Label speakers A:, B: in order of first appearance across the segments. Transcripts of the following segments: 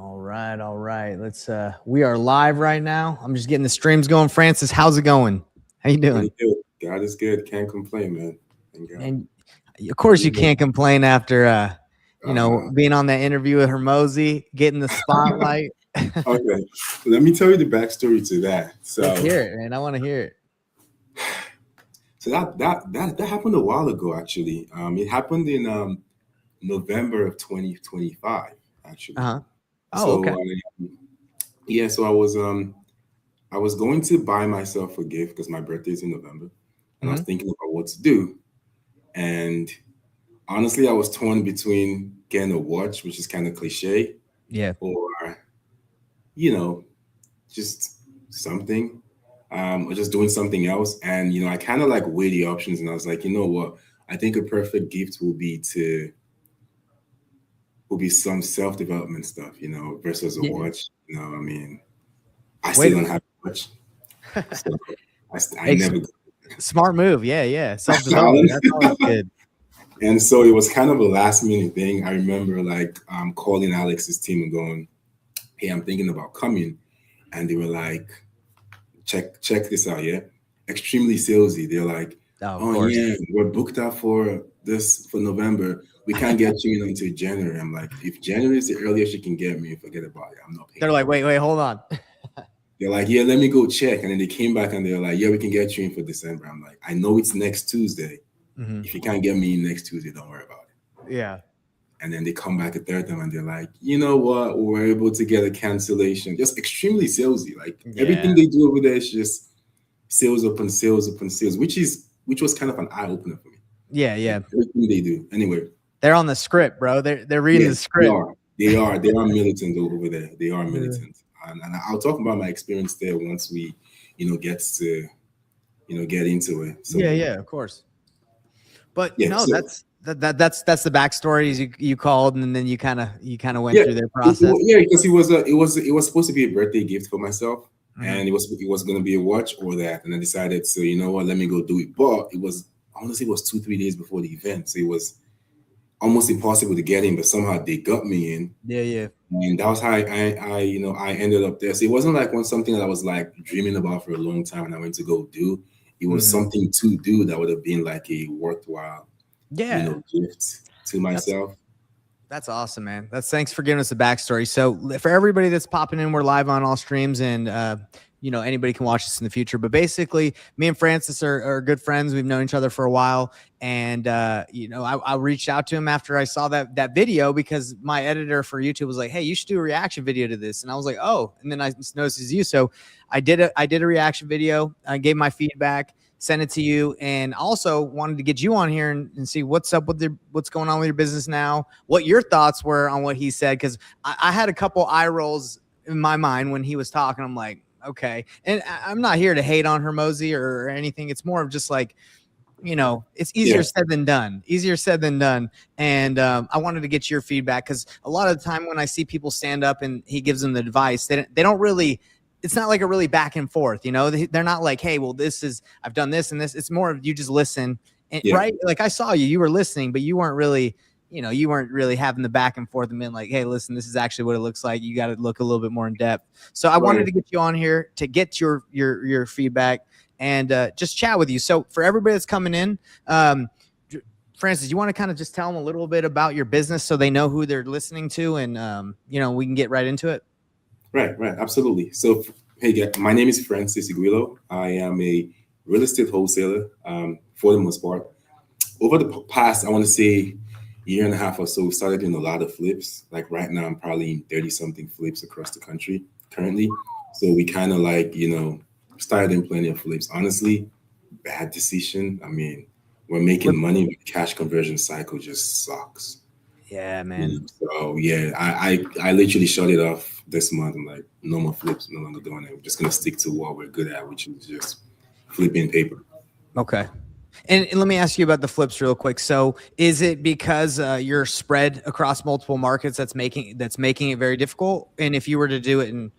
A: All right. Let's we are live right now. I'm just getting the streams going. Francis, how's it going? How you doing?
B: Good. God is good. Can't complain, man. Thank God.
A: And of course you can't complain after being on that interview with Hormozi, getting the spotlight.
B: Okay. Let me tell you the backstory to that. So
A: Let's hear it, man. I want to hear it.
B: So that happened a while ago, actually. It happened in November of 2025, actually.
A: Uh-huh. Oh,
B: So
A: okay.
B: so I was going to buy myself a gift because my birthday is in November, and I was thinking about what to do. And honestly, I was torn between getting a watch, which is kind of cliche,
A: Yeah.
B: or just something, or just doing something else. And I kind of like weigh the options, and I was like, you know what? I think a perfect gift will be some self development stuff, versus a watch. I mean, I still don't have much, so I never.
A: Smart move, yeah. Self development. That's always good.
B: And so it was kind of a last minute thing. I remember calling Alex's team and going, "Hey, I'm thinking about coming," and they were like, check this out, yeah. Extremely salesy. They're like, oh yeah, we're booked out for November. We can't get you in until January. I'm like, if January is the earliest you can get me, forget about it. I'm not paying.
A: They're like, wait, hold on.
B: They're like, yeah, let me go check. And then they came back and they're like, yeah, we can get you in for December. I'm like, I know it's next Tuesday. If you can't get me in next Tuesday, don't worry about it.
A: Yeah.
B: And then they come back a third time and they're like, you know what? We're able to get a cancellation. Just extremely salesy. Like everything they do over there is just sales upon sales upon sales, which was kind of an eye opener for me.
A: Yeah.
B: Everything they do. Anyway.
A: They're on the script, bro. They're reading the script.
B: They are militant over there. They are militant. And I'll talk about my experience there once we, get into it. So
A: yeah, of course. But that's the backstory. You called and then you kind of went through their process.
B: Because it was supposed to be a birthday gift for myself, and it was going to be a watch or that, and I decided, so you know what, let me go do it. But it was 2-3 days before the event, so it was almost impossible to get in. But somehow they got me in.
A: Yeah.
B: And that was how I ended up there. So it wasn't like something that I was like dreaming about for a long time, and I went to go do. It was something to do that would have been like a worthwhile, gift to myself.
A: That's awesome, man. Thanks for giving us the backstory. So for everybody that's popping in, we're live on all streams, and anybody can watch this in the future. But basically, me and Francis are good friends. We've known each other for a while, and I reached out to him after I saw that video because my editor for YouTube was like, "Hey, you should do a reaction video to this," and I was like, "Oh," and then I noticed it's you, so I did a reaction video. I gave my feedback, sent it to you, and also wanted to get you on here and see what's up with what's going on with your business now, what your thoughts were on what he said, because I had a couple eye rolls in my mind when he was talking. I'm like, okay, and I'm not here to hate on Hormozi or anything. It's more of just like, it's easier said than done. And I wanted to get your feedback because a lot of the time when I see people stand up and he gives them the advice, they don't really. It's not like a really back and forth, they're not like, hey, well, I've done this and this. It's more of you just listen, and, right? Like I saw you were listening, but you weren't really, having the back and forth and being like, hey, listen, this is actually what it looks like. You got to look a little bit more in depth. So I wanted to get you on here to get your feedback and just chat with you. So for everybody that's coming in, Francis, you want to kind of just tell them a little bit about your business so they know who they're listening to, and we can get right into it.
B: Right, absolutely. So, hey, guys, my name is Francis Willow. I am a real estate wholesaler for the most part. Over the past, I want to say, year and a half or so, we started doing a lot of flips. Like right now, I'm probably in 30-something flips across the country currently. So we kind of started in plenty of flips. Honestly, bad decision. I mean, we're making money, but the cash conversion cycle just sucks.
A: Yeah, man.
B: So yeah, I literally shut it off this month. I'm like, no more flips, no longer doing it. We're just gonna stick to what we're good at, which is just flipping paper.
A: Okay. And let me ask you about the flips real quick. So is it because you're spread across multiple markets that's making it very difficult? And if you were to do it in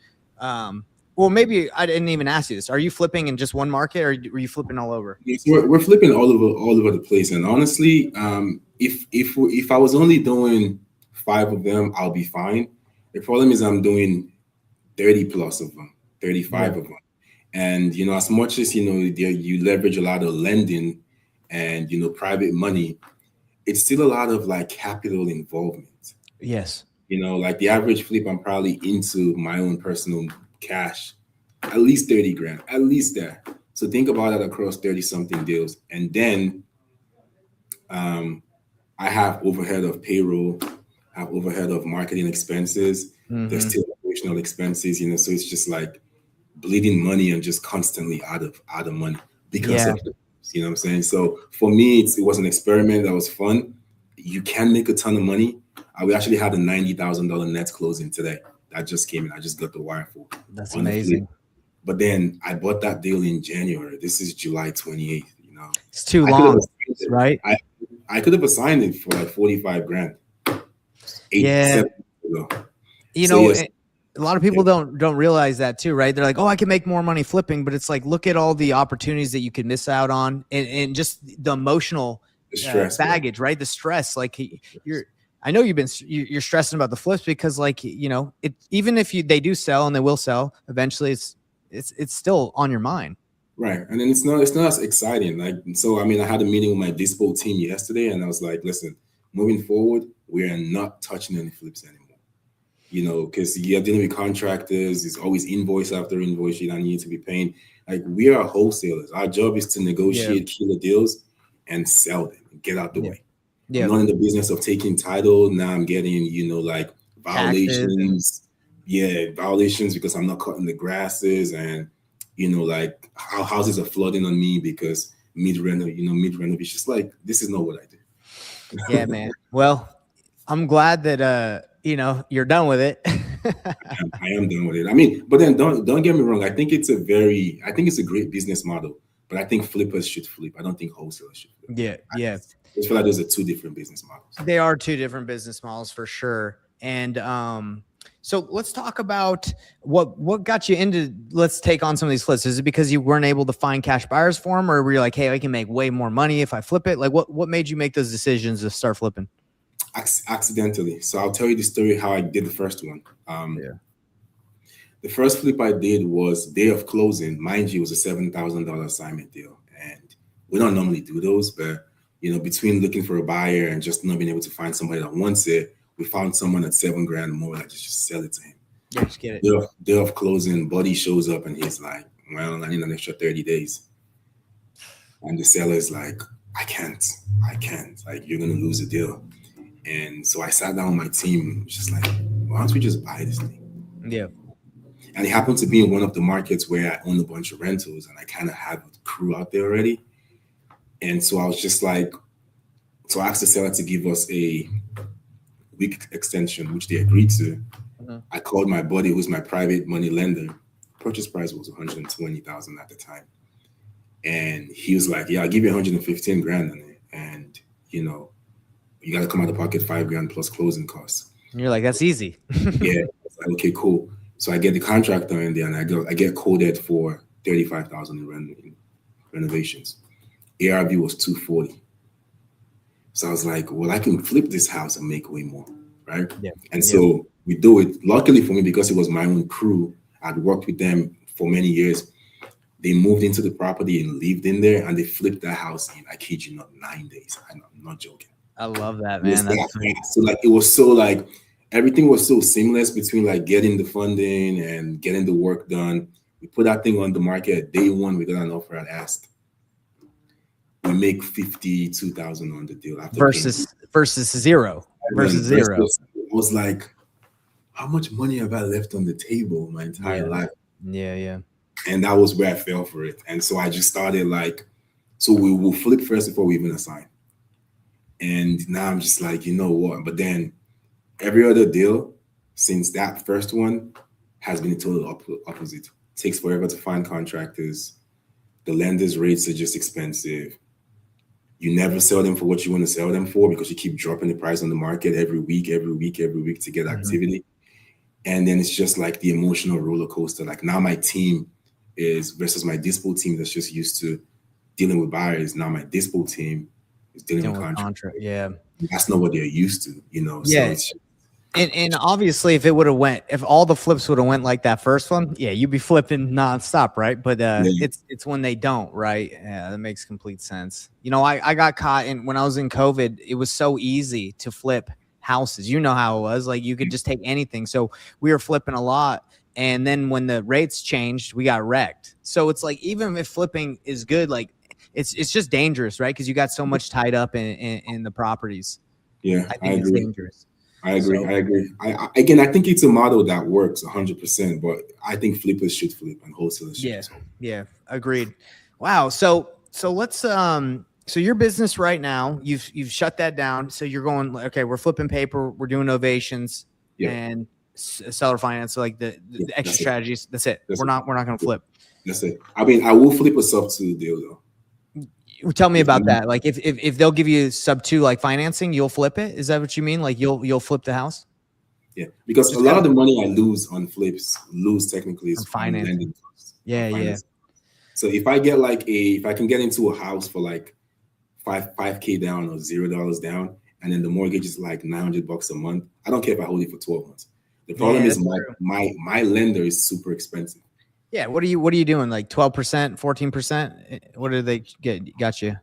A: well, maybe I didn't even ask you this. Are you flipping in just one market, or are you flipping all over?
B: Yes, we're flipping all over the place. And honestly, if I was only doing 5 of them, I'll be fine. The problem is I'm doing 30 plus of them, 35
A: Yeah.
B: of them. And, as much as, you leverage a lot of lending and, private money, it's still a lot of like capital involvement.
A: Yes.
B: Like the average flip, I'm probably into my own personal cash, at least 30 grand, at least that. So think about that across 30 something deals. And then um, I have overhead of payroll, I have overhead of marketing expenses. There's
A: Hmm.
B: still operational expenses, so it's just like bleeding money and just constantly out of money because
A: Yeah.
B: of what I'm saying? So for me, it was an experiment that was fun. You can make a ton of money. We actually had a $90,000 net closing today. That just came in. I just got the wire for
A: That's
B: on the flip.
A: amazing.
B: But then I bought that deal in January. This is July 28th.
A: It's too
B: I could have
A: long,
B: assigned it.
A: right?
B: I could have assigned it for like 45 grand, eight,
A: Yeah.
B: 7 years ago.
A: You
B: So
A: know,
B: yes,
A: a lot of people don't realize that too, right? They're like, oh, I can make more money flipping, but it's like, look at all the opportunities that you could miss out on, and just the emotional
B: the stress, bro.
A: baggage, right? The stress, like I know you're stressing about the flips because, like, it, even if they do sell, and they will sell eventually, it's still on your mind.
B: Right. And then it's not as exciting. Like, so I mean, I had a meeting with my dispo team yesterday and I was like, listen, moving forward, we are not touching any flips anymore. Because you're dealing with contractors, it's always invoice after invoice, you don't need to be paying. Like, we are wholesalers. Our job is to negotiate killer deals and sell them and get out the
A: Yeah.
B: way. I'm
A: Yeah.
B: not in the business of taking title. Now I'm getting, like
A: Taxes and
B: violations. Yeah, violations because I'm not cutting the grasses and like how houses are flooding on me because mid-renovation. It's just like, this is not what I do.
A: yeah, man. Well, I'm glad that you're done with it.
B: I am done with it. I mean, but then don't get me wrong. I think it's a great business model, but I think flippers should flip. I don't think wholesalers should flip.
A: Yeah, yeah.
B: I feel like those are two different business models.
A: They are two different business models for sure. And so let's talk about what got you into, let's take on some of these flips. Is it because you weren't able to find cash buyers for them, or were you like, hey, I can make way more money if I flip it? Like, what made you make those decisions to start flipping?
B: Accidentally. So I'll tell you the story how I did the first one.
A: Yeah.
B: The first flip I did was day of closing. Mind you, it was a $7,000 assignment deal, and we don't normally do those, but between looking for a buyer and just not being able to find somebody that wants it, we found someone at $7 grand more. Like, just sell it to him.
A: Yeah, just get it.
B: Day of closing, buddy shows up and he's like, well, I need an extra 30 days. And the seller's like, I can't. Like, you're gonna lose the deal. And so I sat down with my team, just like, why don't we just buy this thing?
A: Yeah.
B: And it happened to be in one of the markets where I own a bunch of rentals and I kind of had a crew out there already. And so I was just like, so I asked the seller to give us a week extension, which they agreed to.
A: Mm-hmm.
B: I called my buddy, who's my private money lender. Purchase price was $120,000 at the time. And he was like, yeah, I'll give you 115 grand on it. And, you got to come out of pocket 5 grand plus closing costs.
A: And you're like, that's easy.
B: Yeah. Like, okay, cool. So I get the contractor in there and I get coded for $35,000 in renovations. ARV was $240. So I was like, well, I can flip this house and make way more, right?
A: Yeah.
B: And so we do it. Luckily for me, because it was my own crew, I'd worked with them for many years. They moved into the property and lived in there, and they flipped that house in, I kid you not, 9 days. I'm not joking.
A: I love that, man.
B: So like, it was so like, everything was so seamless between like getting the funding and getting the work done. We put that thing on the market day one. We got an offer at ask. We make 52,000 on the deal after
A: versus zero.
B: I was like, how much money have I left on the table my entire life?
A: Yeah.
B: And that was where I fell for it. And so I just started like, so we will flip first before we even assign. And now I'm just like, you know what? But then every other deal since that first one has been a total opposite. It takes forever to find contractors. The lender's rates are just expensive. You never sell them for what you want to sell them for because you keep dropping the price on the market every week to get activity. And then it's just like the emotional roller coaster. Like, now my team is versus my dispo team that's just used to dealing with buyers. Now my dispo team is dealing with contracts.
A: Yeah.
B: That's not what they're used to,
A: Yeah.
B: So
A: And obviously, if all the flips would have went like that first one, yeah, you'd be flipping nonstop, right? But
B: Yeah.
A: it's when they don't, right? Yeah, that makes complete sense. You know, I got caught when I was in COVID. It was so easy to flip houses. You know how it was. Like you could just take anything. So we were flipping a lot. And then when the rates changed, we got wrecked. So it's like even if flipping is good, like it's just dangerous, right? Because you got so much tied up in the properties.
B: Yeah,
A: I
B: I
A: think it's
B: agree.
A: dangerous.
B: I agree.
A: So
B: I agree. Again, I think it's a model that works 100%, but I think flippers should flip and wholesalers should
A: yeah,
B: just hold.
A: yeah, agreed. Wow. So let's so your business right now, you've shut that down. So you're going, okay, we're flipping paper, we're doing novations
B: Yeah,
A: and seller finance, so like
B: yeah,
A: the extra
B: that's it.
A: strategies. That's it.
B: That's
A: We're
B: it.
A: not gonna
B: Yeah,
A: flip.
B: that's it. I mean, I will flip a sub to the deal though.
A: Tell me
B: If I
A: about
B: need,
A: that. Like if they'll give you sub two like financing, you'll flip it. Is that what you mean? Like you'll flip the house?
B: yeah, because a
A: Just
B: lot
A: kind
B: of
A: of
B: the money I lose on flips, lose technically
A: on
B: is on
A: financing.
B: lending costs, on
A: Yeah, yeah.
B: finance. So if I get if I can get into a house for like five K down or $0 down, and then the mortgage is like $900 a month, I don't care if I hold it for 12 months. The problem
A: Yeah,
B: is
A: that's true.
B: my lender is super expensive.
A: Yeah. What are you doing? Like 12%, 14%? What did they got you?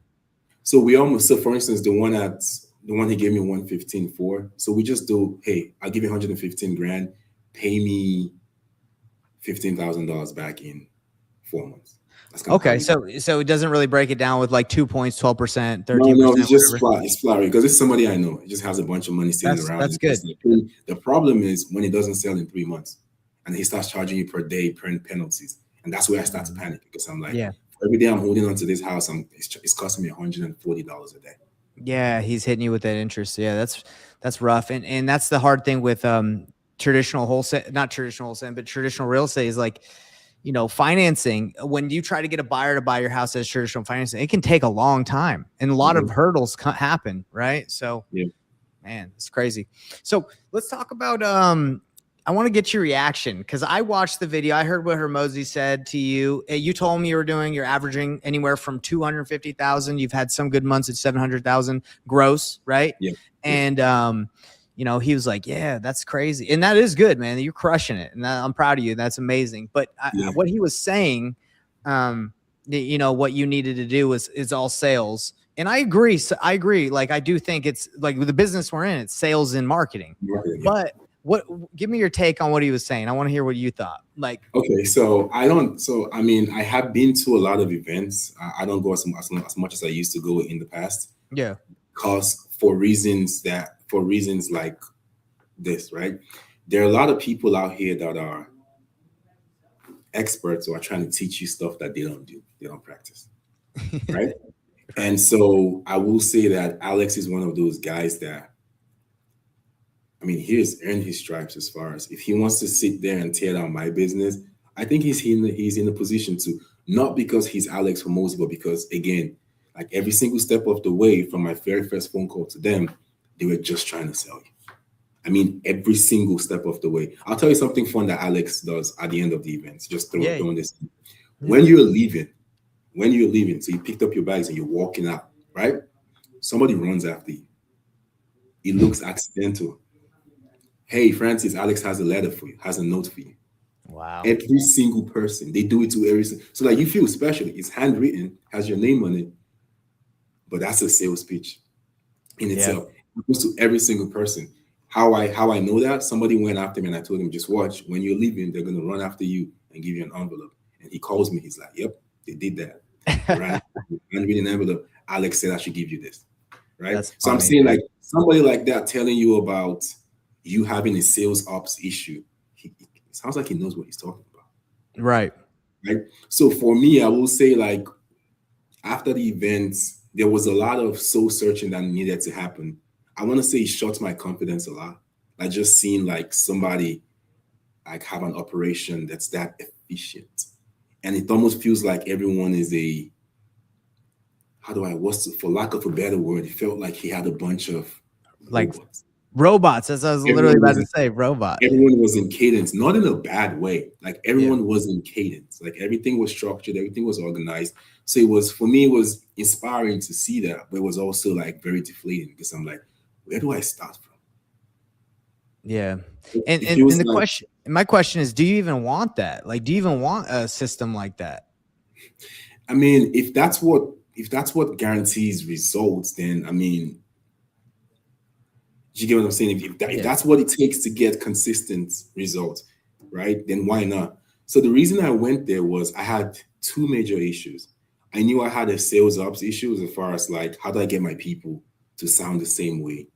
B: So for instance, the one he gave me 115 for. So we just do, hey, I'll give you 115 grand, pay me $15,000 back in 4 months. That's kind of how
A: Okay,
B: we do.
A: so it doesn't really break it down with like 2 points, 12%,
B: No,
A: 13%,
B: it's just
A: whatever.
B: flat. It's flat because it's somebody I know. It just has a bunch of money sitting around.
A: That's
B: And
A: good.
B: the problem is when it doesn't sell in 3 months, and he starts charging you per day penalties, and that's where I start to panic because I'm like,
A: Yeah.
B: every day I'm holding on to this house, it's costing me $140 a day.
A: Yeah, he's hitting you with that interest. Yeah, that's rough. And that's the hard thing with traditional wholesale, not traditional wholesale, but traditional real estate is like, you know, financing. When you try to get a buyer to buy your house as traditional financing, it can take a long time and a lot of hurdles happen, right? So
B: Yeah.
A: man, it's crazy. So let's talk about I want to get your reaction because I watched the video. I heard what Hormozi said to you. You told me you're averaging anywhere from 250,000. You've had some good months at 700,000 gross, right?
B: Yeah.
A: And you know, he was like, "Yeah, that's crazy," and that is good, man. You're crushing it, and I'm proud of you. That's amazing. But what he was saying, you know, what you needed to do is all sales. And I agree. So I agree. Like, I do think it's like with the business we're in, it's sales and marketing. But give me your take on what he was saying. I want to hear what you thought. Like,
B: okay, I mean, I have been to a lot of events. I don't go as much as I used to go in the past.
A: yeah,
B: Because for reasons like this, right? There are a lot of people out here that are experts who are trying to teach you stuff that they don't do, they don't practice, right? And so I will say that Alex is one of those guys that, I mean, he has earned his stripes as far as if he wants to sit there and tear down my business. I think he's in a position to, not because he's Alex Hormozi, but because, again, like every single step of the way from my very first phone call to them, they were just trying to sell you. I mean, every single step of the way. I'll tell you something fun that Alex does at the end of the events. Just throwing this. When you're leaving, so you picked up your bags and you're walking out, right? Somebody runs after you. It looks accidental. Hey, Francis, Alex has a letter for you, has a note for you.
A: wow.
B: Every single person, they do it to every single. So like you feel special. It's handwritten, has your name on it, but that's a sales pitch in itself. It goes to every single person. How I know that? Somebody went after me and I told him, just watch. When you're leaving, they're gonna run after you and give you an envelope. And he calls me. He's like, "Yep, they did that. Handwritten envelope. Alex said I should give you this." Right.
A: That's
B: so I'm
A: funny,
B: saying
A: dude.
B: like somebody like that telling you about you having a sales ops issue. It sounds like he knows what he's talking about.
A: Right.
B: Right. So for me, I will say like after the events, there was a lot of soul searching that needed to happen. I want to say it shot my confidence a lot. Like just seeing like somebody like have an operation that's that efficient. And it almost feels like everyone is for lack of a better word, it felt like he had a bunch of
A: like
B: robots.
A: As I was literally about to say, robot.
B: Everyone was in cadence, not in a bad way. Like everyone was in cadence. Like everything was structured, everything was organized. So it was, for me, it was inspiring to see that, but it was also like very deflating because I'm like, where do I start from?
A: Yeah. And,
B: It
A: and
B: feels
A: and the
B: like,
A: question, my question is, do you even want that? Like, do you even want a system like that?
B: I mean, if that's what guarantees results, then I mean, you get what I'm saying? If
A: Yeah.
B: that's what it takes to get consistent results, right? Then why not? So the reason I went there was I had two major issues. I knew I had a sales ops issue as far as like how do I get my people to sound the same way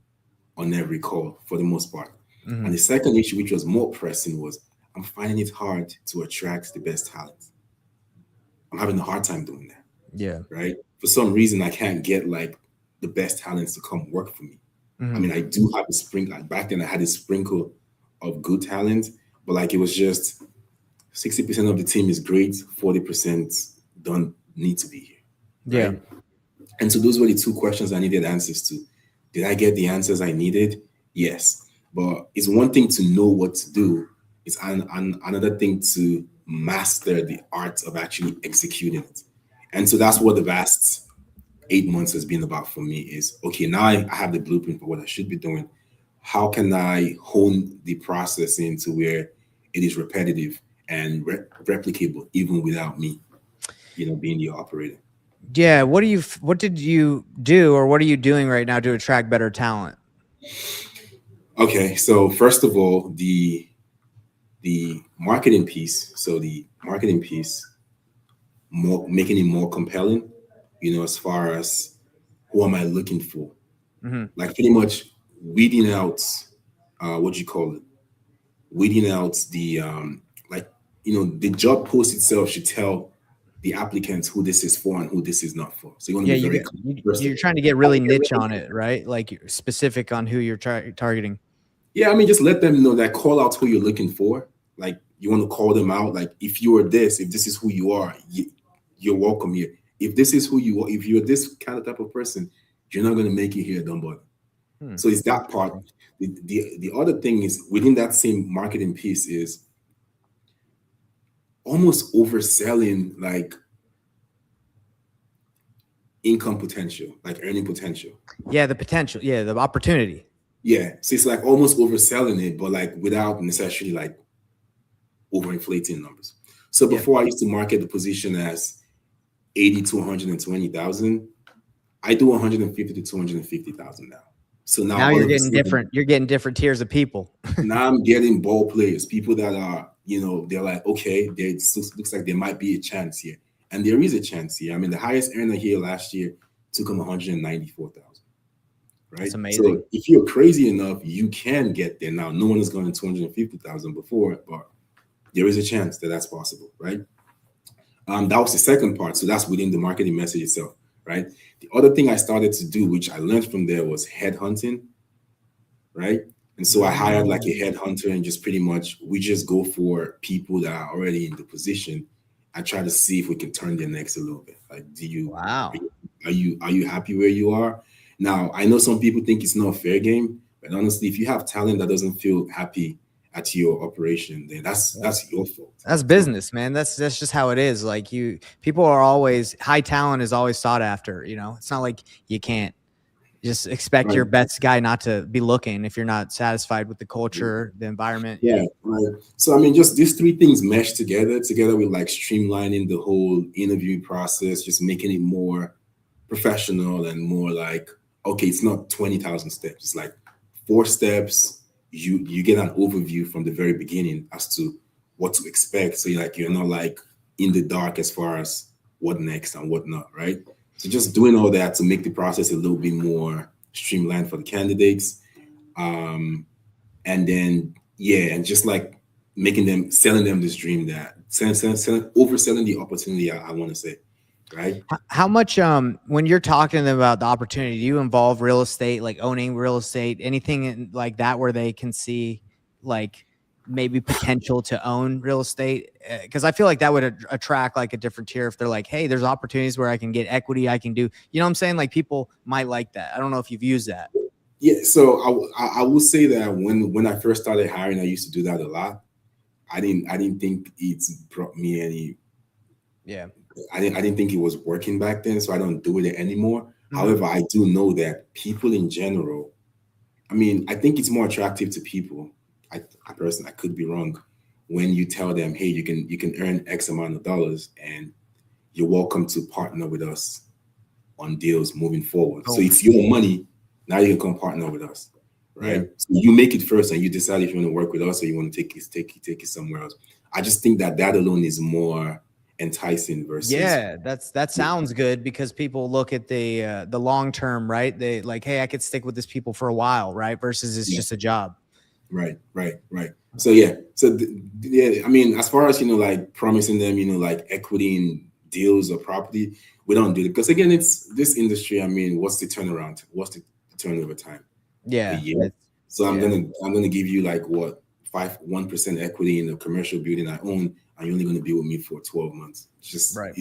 B: on every call for the most part. And the
A: Hmm.
B: second issue, which was more pressing, was I'm finding it hard to attract the best talent. I'm having a hard time doing that,
A: Yeah.
B: right? For some reason, I can't get like the best talents to come work for me. I
A: Hmm.
B: mean, I do have a sprinkle. Like back then, I had a sprinkle of good talent, but like it was just 60% of the team is great, 40% don't need to be here,
A: Yeah.
B: right? And so those were the two questions I needed answers to. Did I get the answers I needed? Yes. But it's one thing to know what to do, it's another thing to master the art of actually executing it. And so that's what the vast 8 months has been about for me is okay, now I have the blueprint for what I should be doing. How can I hone the process into where it is repetitive and replicable even without me, being the operator?
A: Yeah. What did you do, or what are you doing right now to attract better talent?
B: Okay, so first of all, the marketing piece. So the marketing piece, more making it more compelling, as far as who am I looking for?
A: Hmm.
B: Like pretty much weeding out what do you call it? Weeding out the like the job post itself should tell the applicants who this is for and who this is not for. So you want to
A: Yeah.
B: be very clear, first of
A: You're
B: all.
A: trying to get really niche on it, right? Like you're specific on who you're targeting.
B: Yeah, I mean, just let them know that call out who you're looking for. Like you want to call them out. Like if you are this, if this is who you are, you're welcome here. If this is who you are, if you're this kind of type of person, you're not going to make it here. Don't bother.
A: Hmm.
B: So it's that part.
A: Interesting.
B: The other thing is within that same marketing piece is almost overselling like income potential, like earning potential.
A: Yeah. The potential. Yeah. The opportunity.
B: Yeah. So it's like almost overselling it, but like without necessarily like overinflating numbers. So
A: Yeah.
B: before I used to market the position as 80 to 120,000. I do 150 to 250,000 now. So now
A: Now
B: all
A: you're
B: of a
A: getting
B: sudden,
A: different. You're getting different tiers of people.
B: now I'm getting ball players, people that are, they're like, okay, there looks like there might be a chance here. And there is a chance here. I mean, the highest earner here last year took him 194,000,
A: That's
B: right?
A: amazing.
B: So if you're crazy enough, you can get there. Now, no one has gone to 250,000 before, but there is a chance that that's possible, right? That was the second part. So that's within the marketing message itself, right? The other thing I started to do, which I learned from there, was headhunting, right? And so I hired like a
A: Mm.
B: headhunter, and just pretty much we just go for people that are already in the position. I try to see if we can turn their necks a little bit. Like,
A: Wow.
B: are you happy where you are? Now I know some people think it's not a fair game, but honestly, if you have talent that doesn't feel happy at your operation, then that's your fault.
A: That's
B: It's not.
A: business, man. That's just how it is. Like people are always high talent is always sought after. It's not like you can't just expect your
B: Right.
A: best guy not to be looking if you're not satisfied with the culture, the environment.
B: Yeah, right. So I mean, just these three things mesh together with like streamlining the whole interview process, just making it more professional and more like, okay, it's not 20,000 steps. It's like 4 steps. You get an overview from the very beginning as to what to expect. So you're not like in the dark as far as what next and what not, right? So just doing all that to make the process a little bit more streamlined for the candidates. Um, and then yeah, and just like selling them this dream, that overselling the opportunity, I want to say, right?
A: How much when you're talking to them about the opportunity, do you involve real estate, like owning real estate, anything like that where they can see like maybe potential to own real estate? Because I feel like that would attract like a different tier if they're like, hey, there's opportunities where I can get equity, I can do, what I'm saying? Like people might like that. I don't know if you've used that.
B: Yeah, so I will say that when I first started hiring, I used to do that a lot. I didn't think it's brought me any.
A: Yeah.
B: I didn't think it was working back then, so I don't do it anymore.
A: Hmm.
B: However, I do know that people in general, I mean, I think it's more attractive to people I personally, I could be wrong. When you tell them, hey, you can earn X amount of dollars, and you're welcome to partner with us on deals moving forward. So
A: Oh,
B: it's your money. Now you can come partner with us,
A: yeah.
B: right? So you make it first, and you decide if you want to work with us or you want to take it somewhere else. I just think that alone is more enticing versus.
A: Yeah, that sounds good because people look at the long term, right? They like, hey, I could stick with this people for a while, right? Versus it's just a job.
B: Right. So yeah, yeah. I mean, as far as like promising them, like equity in deals or property, we don't do it because again, it's this industry. I mean, what's the turnaround? What's the turnover time? A
A: Yeah.
B: year. So I'm
A: yeah.
B: gonna give you like what 1% equity in a commercial building I own, and you're only gonna be with me for 12 months. It's just
A: Right.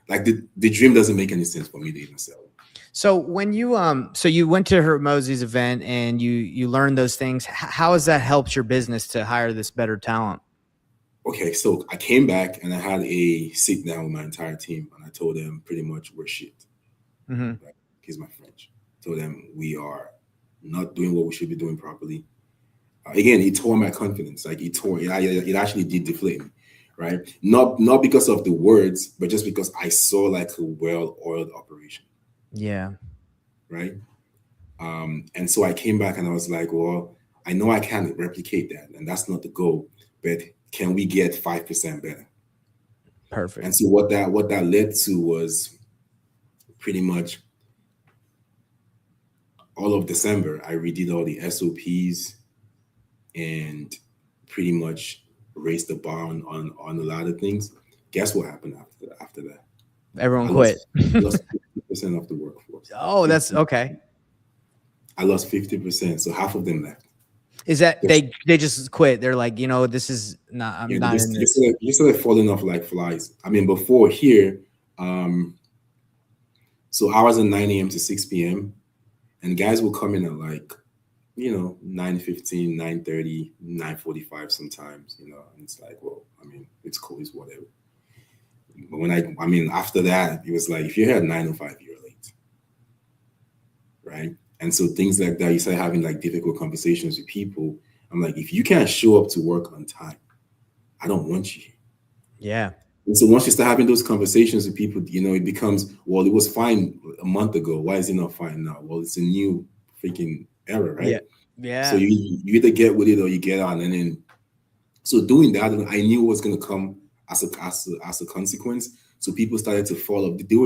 B: like the dream doesn't make any sense for me to even sell it.
A: So when you so you went to Hormozi's event and you learned those things, how has that helped your business to hire this better talent?
B: Okay, so I came back and I had a sit down with my entire team, and I told them pretty much we're shit.
A: Mm-hmm.
B: Like, here's my French. Told them we are not doing what we should be doing properly. Again, it tore my confidence. Like it actually did deflate me, right? Not because of the words, but just because I saw like a well-oiled operation.
A: Yeah.
B: Right. And so I came back and I was like, well, I know I can't replicate that, and that's not the goal, but can we get 5% better?
A: Perfect.
B: And so what that led to was pretty much all of December, I redid all the SOPs and pretty much raised the bar on a lot of things. Guess what happened after that?
A: Everyone quit.
B: Lost 50% of the workforce.
A: Oh, that's okay.
B: I lost 50%, so half of them left.
A: Is that they just quit? They're like, this is not. I'm not in this.
B: You started falling off like flies. I mean, before here, so hours at 9 a.m. to 6 p.m. and guys will come in at like 9:15, 9:30, 9:45 sometimes. And it's like, well, I mean, it's cool, it's whatever. But when I mean, after that, it was like if you're here at 9:05, you're late, right? And so things like that, you start having like difficult conversations with people. I'm like, if you can't show up to work on time, I don't want you here.
A: Yeah.
B: And so once you start having those conversations with people, it becomes, well, it was fine a month ago. Why is it not fine now? Well, it's a new freaking era, right?
A: Yeah.
B: So you either get with it or you get on. And then, so doing that, I knew it was going to come as a consequence. So people started to fall off. They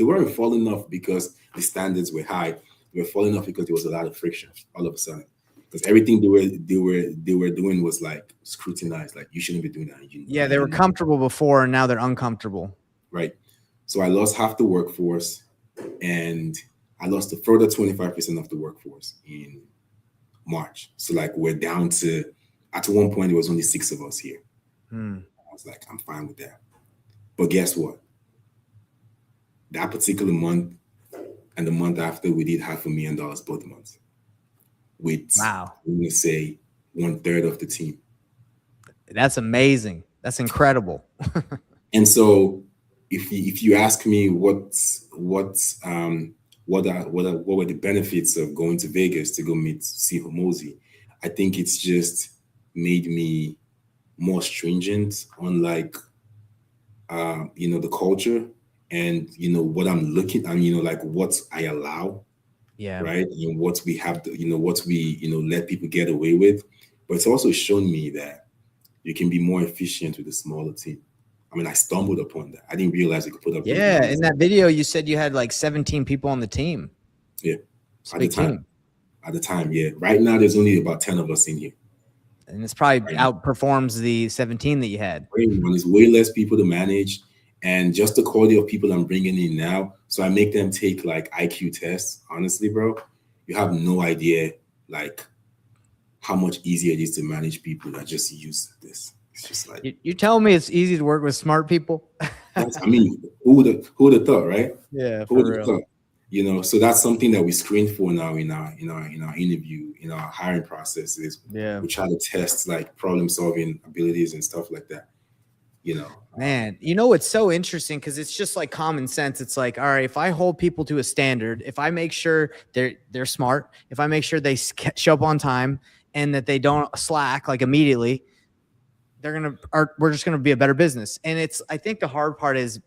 B: weren't falling off because the standards were high. They were falling off because there was a lot of friction all of a sudden. Because everything they were doing was like scrutinized. Like, you shouldn't be doing that.
A: They were comfortable before, and now they're uncomfortable.
B: Right. So I lost half the workforce, and I lost a further 25% of the workforce in March. So like we're down to, at one point, there was only 6 of us here. I was like, I'm fine with that. But guess what? That particular month and the month after, we did $500,000 both months. With,
A: wow,
B: I'm going to say 1/3 of the team.
A: That's amazing. That's incredible.
B: And so if you ask me what were the benefits of going to Vegas to go see Hormozi, I think it's just made me more stringent on like the culture and what I'm looking at, like what I allow.
A: Yeah.
B: Right. And what we have to, what we, let people get away with. But it's also shown me that you can be more efficient with a smaller team. I mean, I stumbled upon that. I didn't realize I could put up.
A: Yeah. In that video, you said you had like 17 people on the team.
B: Yeah. At the time. Yeah. Right now, there's only about 10 of us in here.
A: And it's probably outperforms the 17 that you had.
B: There's way less people to manage. And just the quality of people I'm bringing in now. So I make them take like IQ tests. Honestly, bro, you have no idea like how much easier it is to manage people that just use this. It's just like,
A: you're telling me it's easy to work with smart people.
B: I mean, who would have thought, right?
A: Yeah,
B: who would have thought? So that's something that we screen for now in our interview, in our hiring processes.
A: Yeah,
B: we try to test like problem solving abilities and stuff like that.
A: Man, it's so interesting because it's just like common sense. It's like, all right, if I hold people to a standard, if I make sure they're smart, if I make sure they show up on time, and that they don't slack like immediately, we're just gonna be a better business. And I think the hard part is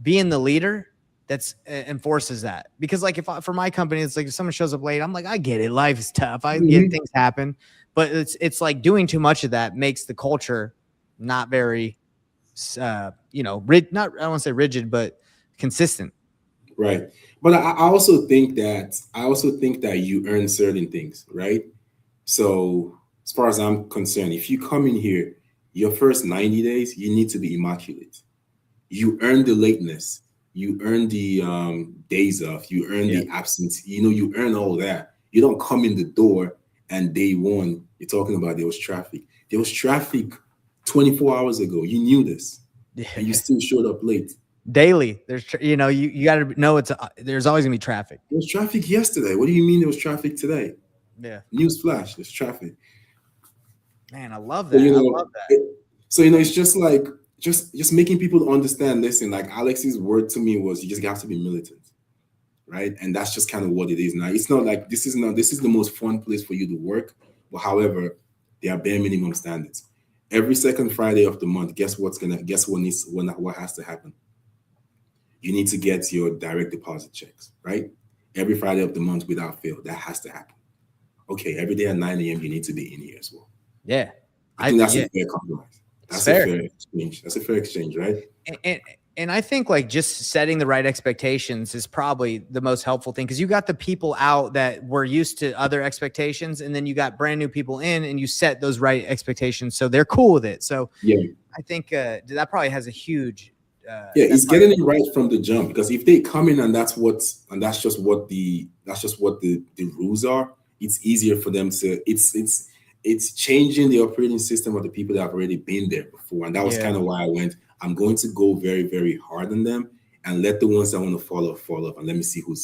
A: being the leader that's enforces that. Because like for my company, it's like if someone shows up late, I'm like, I get it, life is tough, I get things happen, but it's like doing too much of that makes the culture not very I don't want to say rigid, but consistent.
B: Right. But I also think that you earn certain things, right? So as far as I'm concerned, if you come in here, your first 90 days, you need to be immaculate. You earn the lateness, you earn the days off, you earn the absence, you earn all that. You don't come in the door and day one, you're talking about there was traffic. There was traffic 24 hours ago. You knew this. And you still showed up late.
A: Daily. There's, you got to know there's always gonna be traffic.
B: There was traffic yesterday. What do you mean there was traffic today?
A: Yeah.
B: News flash, there's traffic.
A: Man, I love that.
B: So,
A: I love that.
B: It's just like, just making people understand, listen, like Alex's word to me was, you just have to be militant, right? And that's just kind of what it is now. It's not like this is the most fun place for you to work, but however, there are bare minimum standards. Every second Friday of the month, what has to happen? You need to get your direct deposit checks, right? Every Friday of the month without fail, that has to happen. Okay, every day at 9 a.m. you need to be in here as well.
A: Yeah.
B: I think that's a fair compromise. That's a fair exchange. That's a fair exchange, right?
A: And I think like just setting the right expectations is probably the most helpful thing, because you got the people out that were used to other expectations, and then you got brand new people in, and you set those right expectations so they're cool with it. So yeah, I think that probably has a huge
B: it's getting it right from the jump, because if they come in and that's just what the rules are, it's easier for them to it's changing the operating system of the people that have already been there before. And that was kind of why I'm going to go very, very hard on them and let the ones that want to fall off, and let me see who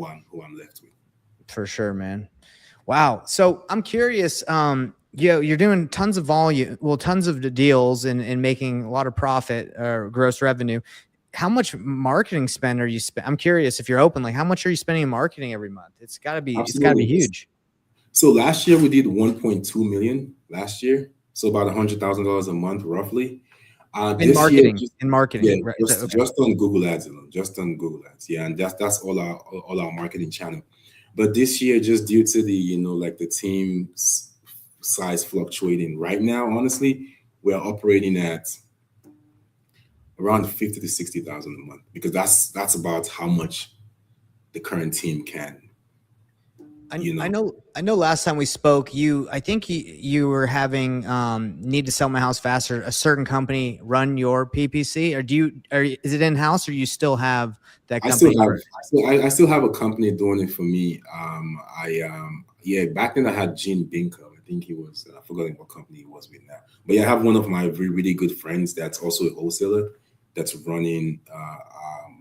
B: I'm left with.
A: For sure, man. Wow. So I'm curious, you're doing tons of volume, tons of the deals and making a lot of profit or gross revenue. How much marketing spend are you I'm curious, if you're open, like how much are you spending in marketing every month? It's gotta be huge.
B: So last year we did 1.2 million last year. So about $100,000 a month, roughly.
A: In marketing,
B: yeah,
A: right?
B: Just on Google Ads alone, yeah, and that's all our marketing channel. But this year, just due to the the team's size fluctuating right now, honestly, we're operating at around 50 to 60,000 a month, because that's about how much the current team can.
A: I know last time we spoke, I think you were having need to sell my house faster. A certain company run your PPC, or is it in house, or you still have that company?
B: I still have a company doing it for me. Back then I had Gene Binko. I think he was. I forgot what company he was with now. But yeah, I have one of my really, really good friends that's also a wholesaler that's running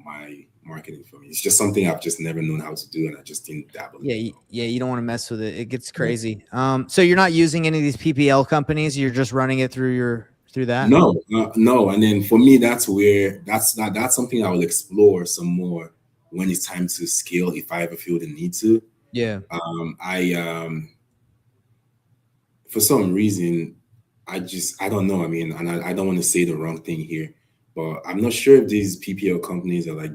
B: my marketing for me. It's just something I've just never known how to do, and I just didn't dabble.
A: You don't want to mess with it. It gets crazy. So you're not using any of these PPL companies. You're just running it through that.
B: No. And then for me, that's something I will explore some more when it's time to scale, if I ever feel the need to.
A: Yeah.
B: For some reason, I don't know. I mean, and I don't want to say the wrong thing here, but I'm not sure if these PPL companies are like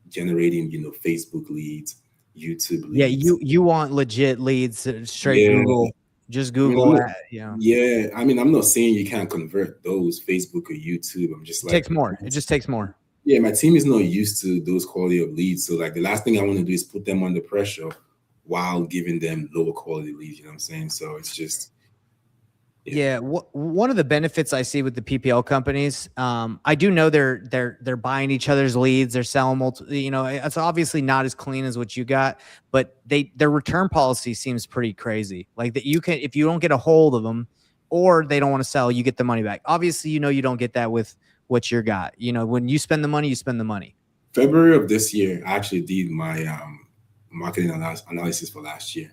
B: generating, Facebook leads, YouTube leads.
A: Yeah, you want legit leads straight Google. Just Google.
B: Yeah, I mean, I'm not saying you can't convert those Facebook or YouTube. I'm just like,
A: it takes more. It just takes more.
B: Yeah, my team is not used to those quality of leads. So like the last thing I want to do is put them under pressure while giving them lower quality leads. You know what I'm saying? So it's just.
A: Yeah. One of the benefits I see with the PPL companies, I do know they're buying each other's leads. They're selling multiple, it's obviously not as clean as what you got, but their return policy seems pretty crazy. Like that if you don't get a hold of them or they don't want to sell, you get the money back. Obviously, you don't get that with what you got. When you spend the money, you spend the money.
B: February of this year, I actually did my marketing analysis for last year.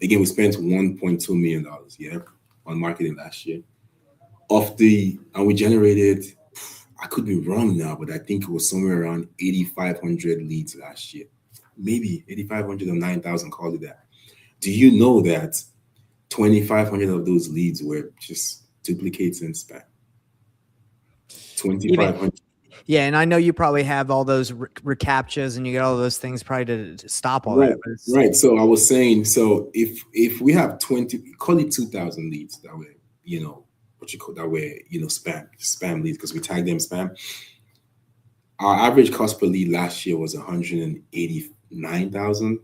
B: Again, we spent $1.2 million. Yeah. On marketing last year. And we generated, I could be wrong now, but I think it was somewhere around 8,500 leads last year. Maybe 8,500 or 9,000, call it that. Do you know that 2,500 of those leads were just duplicates and spam.
A: Even
B: 2,500.
A: yeah, and I know you probably have all those recaptchas and you get all those things probably to stop all
B: Right,
A: that. But it's,
B: right. So I was saying, so if we have 20, call it 2,000 leads that way, what you call that way, spam leads because we tag them spam. Our average cost per lead last year was 189,000,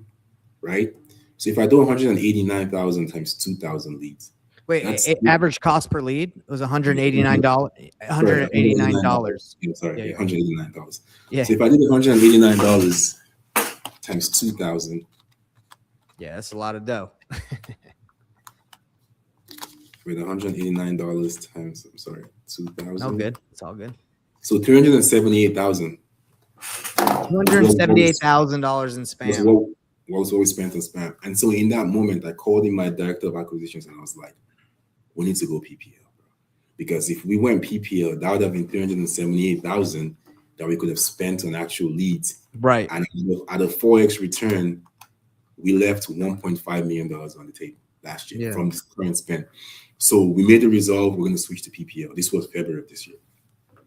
B: right? So if I do 189,000 times 2,000 leads,
A: wait,
B: that's
A: average cost per lead was $189.
B: sorry,
A: $189.
B: Yeah, sorry,
A: Yeah.
B: $189.
A: Yeah.
B: So if I did $189 times 2,000,
A: Yeah, that's a lot of dough.
B: with $189 times, I'm sorry, 2,000.
A: Oh, good. It's all good.
B: So 378,000.
A: $278,000 in spam.
B: Was what we spent on spam. And so in that moment, I called in my director of acquisitions and I was like, we need to go PPL, bro. Because if we went PPL, that would have been 378,000 that we could have spent on actual leads.
A: Right.
B: And at a 4x return, we left $1.5 million on the table last year from this current spend. So we made the resolve, we're going to switch to PPL. This was February of this year. But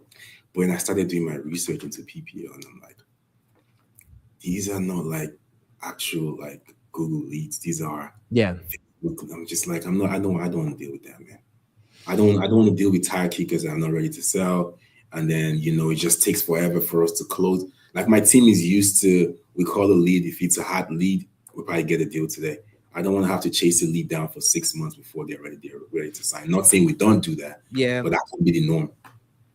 B: when I started doing my research into PPL, and I'm like, these are not like actual like Google leads. These are Facebook. I'm just like, I don't want to deal with that, man. I don't want to deal with tire kickers that I'm not ready to sell. And then, it just takes forever for us to close. Like my team is used to, we call a lead. If it's a hot lead, we'll probably get a deal today. I don't want to have to chase a lead down for 6 months before they're ready to sign. Not saying we don't do that.
A: Yeah.
B: But that can be the norm.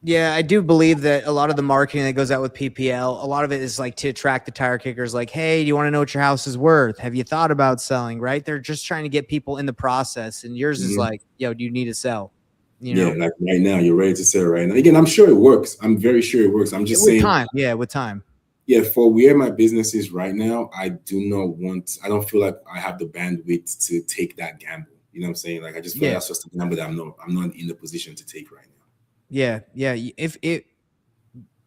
A: Yeah, I do believe that a lot of the marketing that goes out with PPL, a lot of it is like to attract the tire kickers. Like, hey, do you want to know what your house is worth? Have you thought about selling? Right? They're just trying to get people in the process. And yours is like, yo, do you need to sell?
B: Yeah, like right now, you're ready to sell right now. Again, I'm sure it works. I'm very sure it works. I'm just saying.
A: Time. Yeah, with time.
B: Yeah, for where my business is right now, I don't feel like I have the bandwidth to take that gamble. You know what I'm saying? Like I just feel like that's just a gamble that I'm not in the position to take right now.
A: Yeah.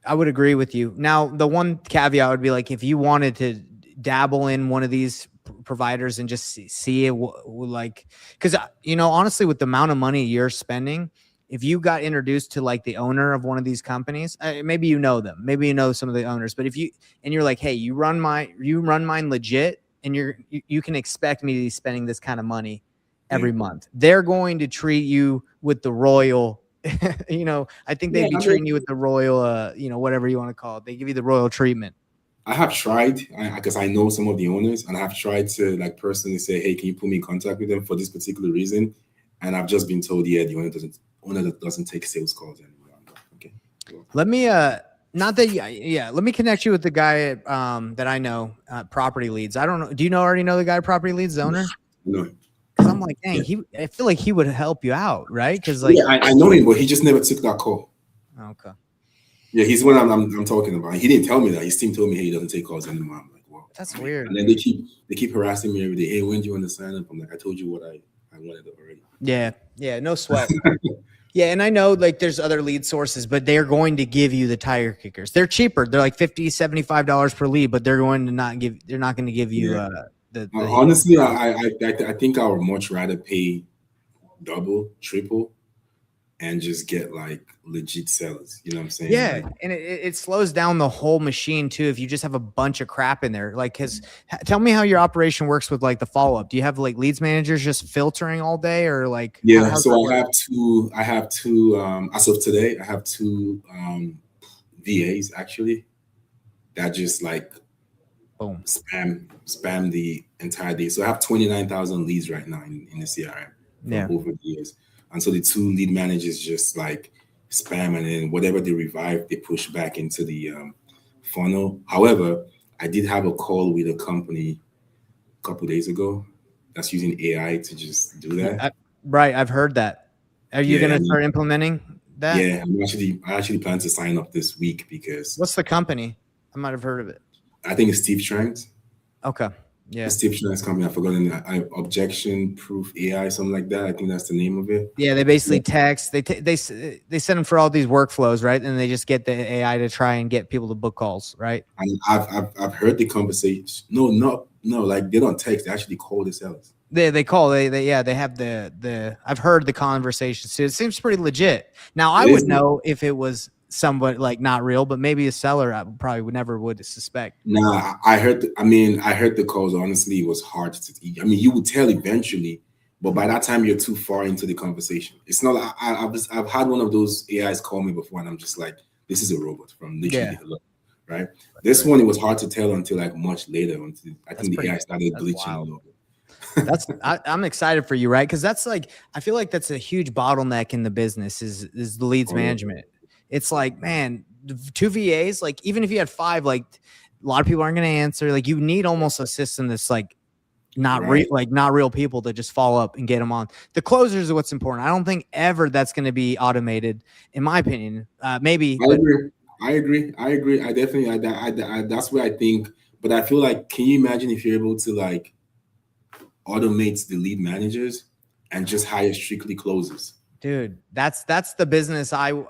A: I would agree with you. Now, the one caveat would be like, if you wanted to dabble in one of these providers and just see it, like, because, honestly, with the amount of money you're spending, if you got introduced to like the owner of one of these companies, maybe you know them, maybe you know some of the owners, but if you're like, hey, you run mine legit, and you can expect me to be spending this kind of money every month, they're going to treat you with the royal. I think they'd be treating you with the royal, whatever you want to call it. They give you the royal treatment.
B: I have tried, because I know some of the owners, and I have tried to like personally say, hey, can you put me in contact with them for this particular reason? And I've just been told, yeah, the owner doesn't take sales calls anymore. Okay.
A: Let me let me connect you with the guy that I know, Property Leads. I don't know. Do you already know the guy, Property Leads, the owner?
B: No.
A: Because I'm like, dang, I feel like he would help you out, right? Because like,
B: I know him, but he just never took that call.
A: Okay.
B: Yeah, he's what I'm talking about. He didn't tell me that. His team told me, hey, he doesn't take calls anymore. I'm like, well,
A: that's weird.
B: And then they keep harassing me every day. Hey, when do you want to sign up? I'm like, I told you what I wanted already.
A: Yeah, no sweat. Yeah, and I know like there's other lead sources, but they're going to give you the tire kickers. They're cheaper. They're like $50, $75 per lead, but they're not going to give you
B: honestly, I think I would much rather pay double, triple, and just get like legit sellers. You know what I'm saying?
A: Yeah, and it slows down the whole machine too if you just have a bunch of crap in there. Like, tell me how your operation works with like the follow up. Do you have like leads managers just filtering all day, or like?
B: Yeah, so I have two. As of today, I have two VAs actually that just like
A: boom
B: spam the entire day. So I have 29,000 leads right now in the CRM over the years. And so the two lead managers just like spam, and then whatever they revive, they push back into the funnel. However, I did have a call with a company a couple of days ago that's using AI to just do that.
A: Right. I've heard that. Are you going to start implementing that?
B: Yeah, I actually plan to sign up this week because.
A: What's the company? I might have heard of it.
B: I think it's Steve Strang's.
A: Okay. Yeah.
B: Steve Strang's company. I've forgotten. Objection Proof AI, something like that. I think that's the name of it.
A: Yeah, they basically text. They send them for all these workflows, right? And they just get the AI to try and get people to book calls, right?
B: And I've heard the conversation. No, like they don't text. They actually call the sellers.
A: They call they yeah, they have the I've heard the conversations too. It seems pretty legit. Now I
B: It
A: would
B: is.
A: know if it was somewhat like not real, but maybe a seller I probably would never would suspect.
B: Nah, I heard. I heard the calls. Honestly, it was hard to eat. I mean, you would tell eventually, but by that time, you're too far into the conversation. It's not. I've had one of those AIs call me before, and I'm just like, this is a robot from literally
A: Yeah.
B: hello, right? This one, it was hard to tell until like much later. Until I think the AI started
A: that's
B: glitching a
A: wild.
B: little bit.
A: I'm excited for you, right? Because that's like I feel like that's a huge bottleneck in the business is the leads
B: Oh, yeah.
A: management. It's like, man, two VAs, like even if you had five, like a lot of people aren't going to answer. Like you need almost a system that's like not
B: Right.
A: not real people to just follow up and get them on. The closers are what's important. I don't think ever that's going to be automated, in my opinion. Maybe,
B: I
A: but
B: agree. I agree. I definitely. That's what I think. But I feel like, can you imagine if you're able to like automate the lead managers and just hire strictly closers?
A: dude, that's the business I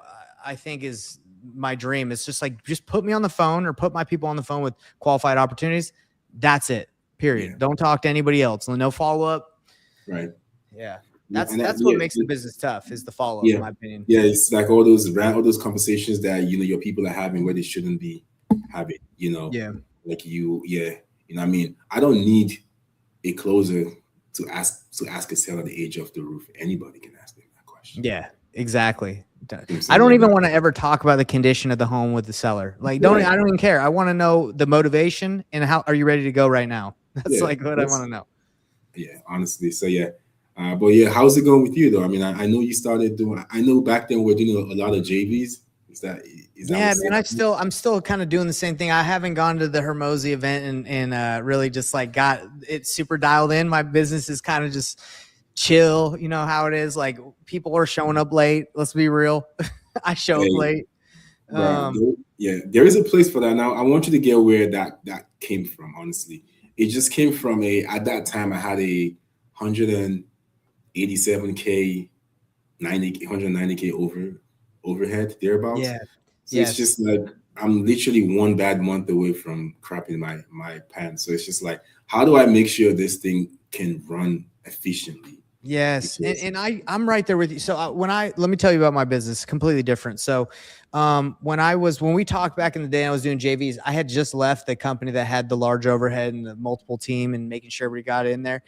A: think is my dream. It's just like just put me on the phone or put my people on the phone with qualified opportunities. That's it. Period.
B: Yeah.
A: Don't talk to anybody else. No follow up.
B: Right.
A: Yeah.
B: Yeah,
A: That's what makes the business tough is the follow up,
B: yeah,
A: in my opinion.
B: yeah. It's like all those conversations that your people are having where they shouldn't be having.
A: Yeah.
B: Like yeah. What I mean, I don't need a closer to ask a seller the age of the roof. Anybody can ask them that question.
A: Yeah, exactly.
B: I'm
A: I don't
B: saying?
A: even want to ever talk about the condition of the home with the seller. Like, I don't even care. I want to know the motivation and how are you ready to go right now? That's like what I want to know.
B: Yeah, honestly. So yeah. But yeah, how's it going with you though? I mean, I know you started doing. I know back then we're doing a lot of JVs. Is that
A: Yeah, man. I'm still kind of doing the same thing. I haven't gone to the Hormozi event and really just like got it super dialed in. My business is kind of just chill. You know how it is. Like people are showing up late. Let's be real. I show up late.
B: There is a place for that. Now I want you to get where that came from. Honestly, it just came from at that time I had a 187K, 190K overhead thereabouts.
A: Yeah.
B: So it's just like I'm literally one bad month away from crapping my pants. So it's just like, how do I make sure this thing can run efficiently?
A: Yes. And I'm right there with you. So let me tell you about my business, completely different. So when we talked back in the day, I was doing JVs. I had just left the company that had the large overhead and the multiple team and making sure we got in there,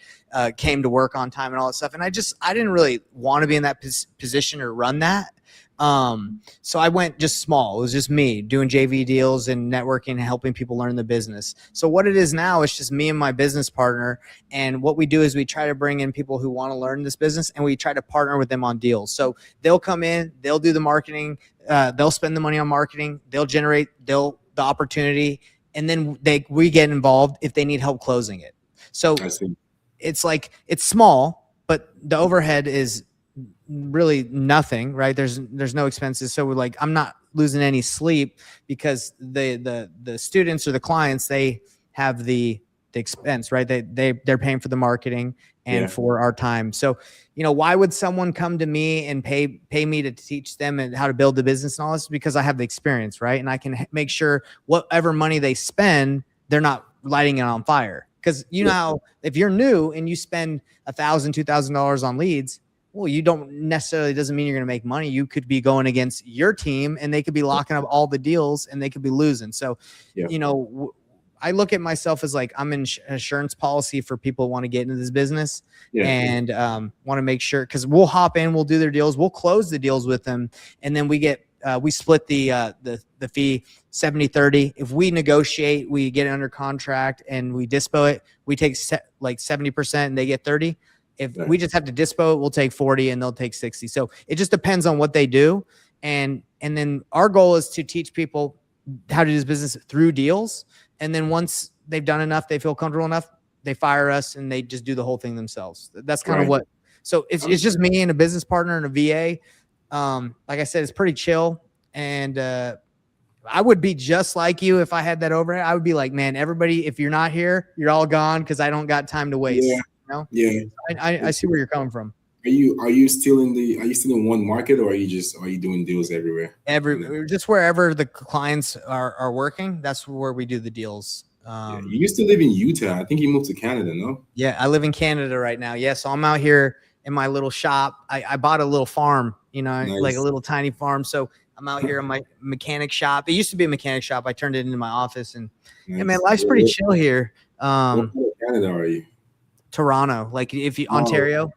A: came to work on time and all that stuff. And I didn't really want to be in that position or run that. So I went just small. It was just me doing JV deals and networking and helping people learn the business. So what it is now, it's just me and my business partner. And what we do is we try to bring in people who want to learn this business and we try to partner with them on deals. So they'll come in, they'll do the marketing, they'll spend the money on marketing, they'll generate the opportunity, and then we get involved if they need help closing it. So it's like, it's small, but the overhead is really nothing, right? There's no expenses. So we're like, I'm not losing any sleep because the students or the clients, they have the expense, right? They're paying for the marketing and for our time. So, why would someone come to me and pay me to teach them and how to build the business and all this? Because I have the experience, right? And I can make sure whatever money they spend, they're not lighting it on fire. Because how if you're new and you spend $1,000, $2,000 on leads, well, you don't necessarily doesn't mean you're going to make money. You could be going against your team and they could be locking up all the deals and they could be losing. So, I look at myself as like, I'm an insurance policy for people who want to get into this business and want to make sure, cause we'll hop in, we'll do their deals. We'll close the deals with them. And then we split the fee 70-30. If we negotiate, we get it under contract and we dispo it, we take like 70% and they get 30. If we just have to dispo it, we'll take 40 and they'll take 60. So it just depends on what they do. And then our goal is to teach people how to do this business through deals. And then once they've done enough, they feel comfortable enough, they fire us and they just do the whole thing themselves. That's kind of what, so it's just me and a business partner and a VA. Like I said, it's pretty chill. And, I would be just like you if I had that overhead. I would be like, man, everybody, if you're not here, you're all gone because I don't got time to waste.
B: Yeah.
A: I see where you're coming from.
B: Are you still in one market or are you doing deals everywhere?
A: Just wherever the clients are working, that's where we do the deals.
B: Yeah. You used to live in Utah. I think you moved to Canada, no?
A: Yeah, I live in Canada right now. Yeah, so I'm out here in my little shop. I bought a little farm, like a
B: Nice.
A: little tiny farm. So I'm out here in my mechanic shop. It used to be a mechanic shop. I turned it into my office, and yeah, man,
B: Nice.
A: life's pretty chill here.
B: What part of Canada are you?
A: Toronto, like if you
B: Oh,
A: Ontario.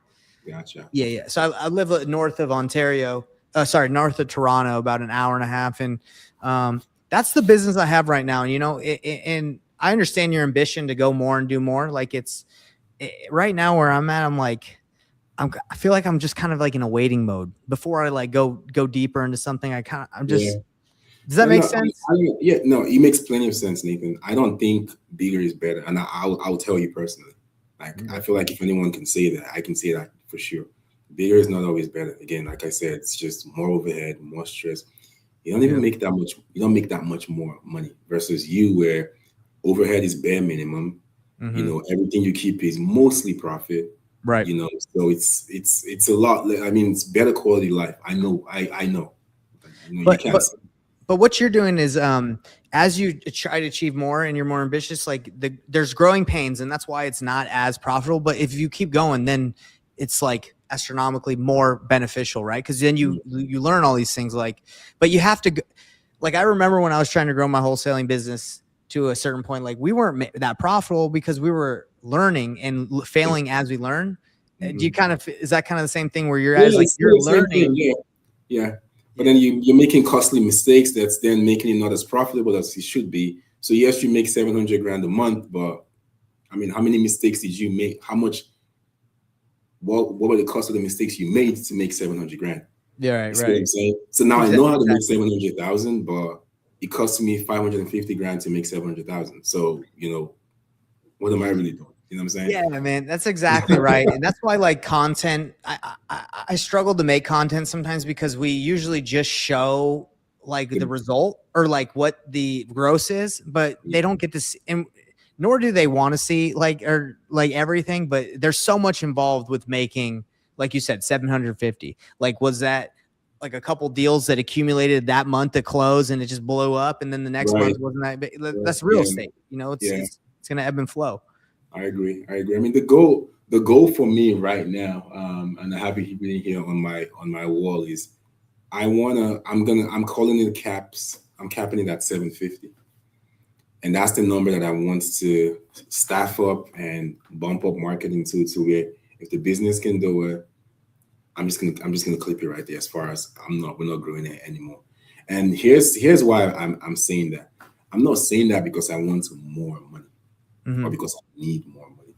B: gotcha.
A: Yeah. So I live north of Ontario. North of Toronto, about an hour and a half, and that's the business I have right now. And I understand your ambition to go more and do more. Like right now where I'm at, I feel like I'm just kind of like in a waiting mode before I like go deeper into something.
B: Yeah.
A: Does that make sense?
B: Yeah, no, it makes plenty of sense, Nathan. I don't think bigger is better, and I'll tell you personally. Like, I feel like if anyone can say that, I can say that for sure. Bigger is not always better. Again, like I said, it's just more overhead, more stress. You don't even make that much. You don't make that much more money versus you, where overhead is bare minimum. Everything you keep is mostly profit.
A: Right.
B: So it's a lot. I mean, it's better quality life. I know. I know.
A: But,
B: you can't.
A: But what you're doing is, as you try to achieve more and you're more ambitious, like there's growing pains, and that's why it's not as profitable. But if you keep going, then it's like astronomically more beneficial, right? Because then you learn all these things. But you have to, like, I remember when I was trying to grow my wholesaling business to a certain point, like we weren't that profitable because we were learning and failing as we learn. Do you is that kind of the same thing where you're you're learning?
B: Yeah. But then you're making costly mistakes that's then making it not as profitable as it should be. So yes, you make 700 grand a month, but I mean, how many mistakes did you make? How much? What were the cost of the mistakes you made to make 700 grand?
A: Yeah, right.
B: What I'm saying. So now I know how to make 700,000, but it cost me 550 grand to make 700,000. So what am I really doing? You know what I'm saying?
A: Yeah, man, that's exactly right. And that's why like content, I struggle to make content sometimes because we usually just show like the result or like what the gross is, but they don't get to see, and nor do they want to see like everything, but there's so much involved with making, like you said, 750. Like, was that like a couple deals that accumulated that month to close and it just blew up, and then the next month wasn't that big? That's real estate. It's going to ebb and flow.
B: I agree. I mean, the goal for me right now, and I have it written here on my wall, is I'm calling it caps. I'm capping it at 750, and that's the number that I want to staff up and bump up marketing to where if the business can do it, I'm just gonna clip it right there. As far as we're not growing it anymore. And here's why I'm saying that. I'm not saying that because I want more money. Or because I need more money.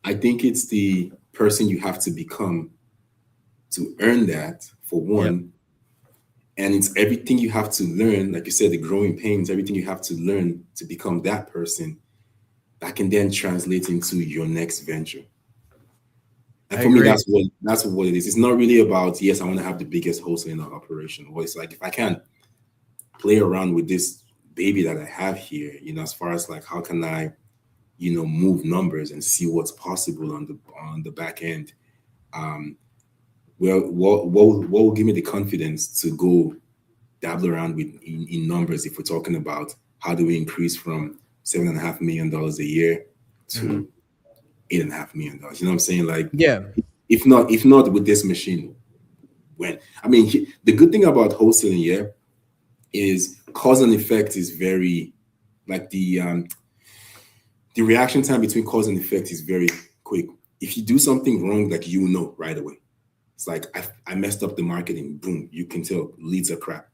B: I think it's the person you have to become to earn that, for one. And it's everything you have to learn, like you said, the growing pains, everything you have to learn to become that person that can then translate into your next venture. And for me, that's what it is. It's not really about, yes, I want to have the biggest wholesaling operation. Or it's like, if I can play around with this baby that I have here, as far as like, how can I move numbers and see what's possible on the back end. What will give me the confidence to go dabble around with in numbers if we're talking about how do we increase from $7.5 million a year to $8.5 million? You know what I'm saying? Like, if not with this machine, the good thing about wholesaling, is cause and effect is very, like the reaction time between cause and effect is very quick. If you do something wrong, like right away. It's like I messed up the marketing, boom, you can tell leads are crap.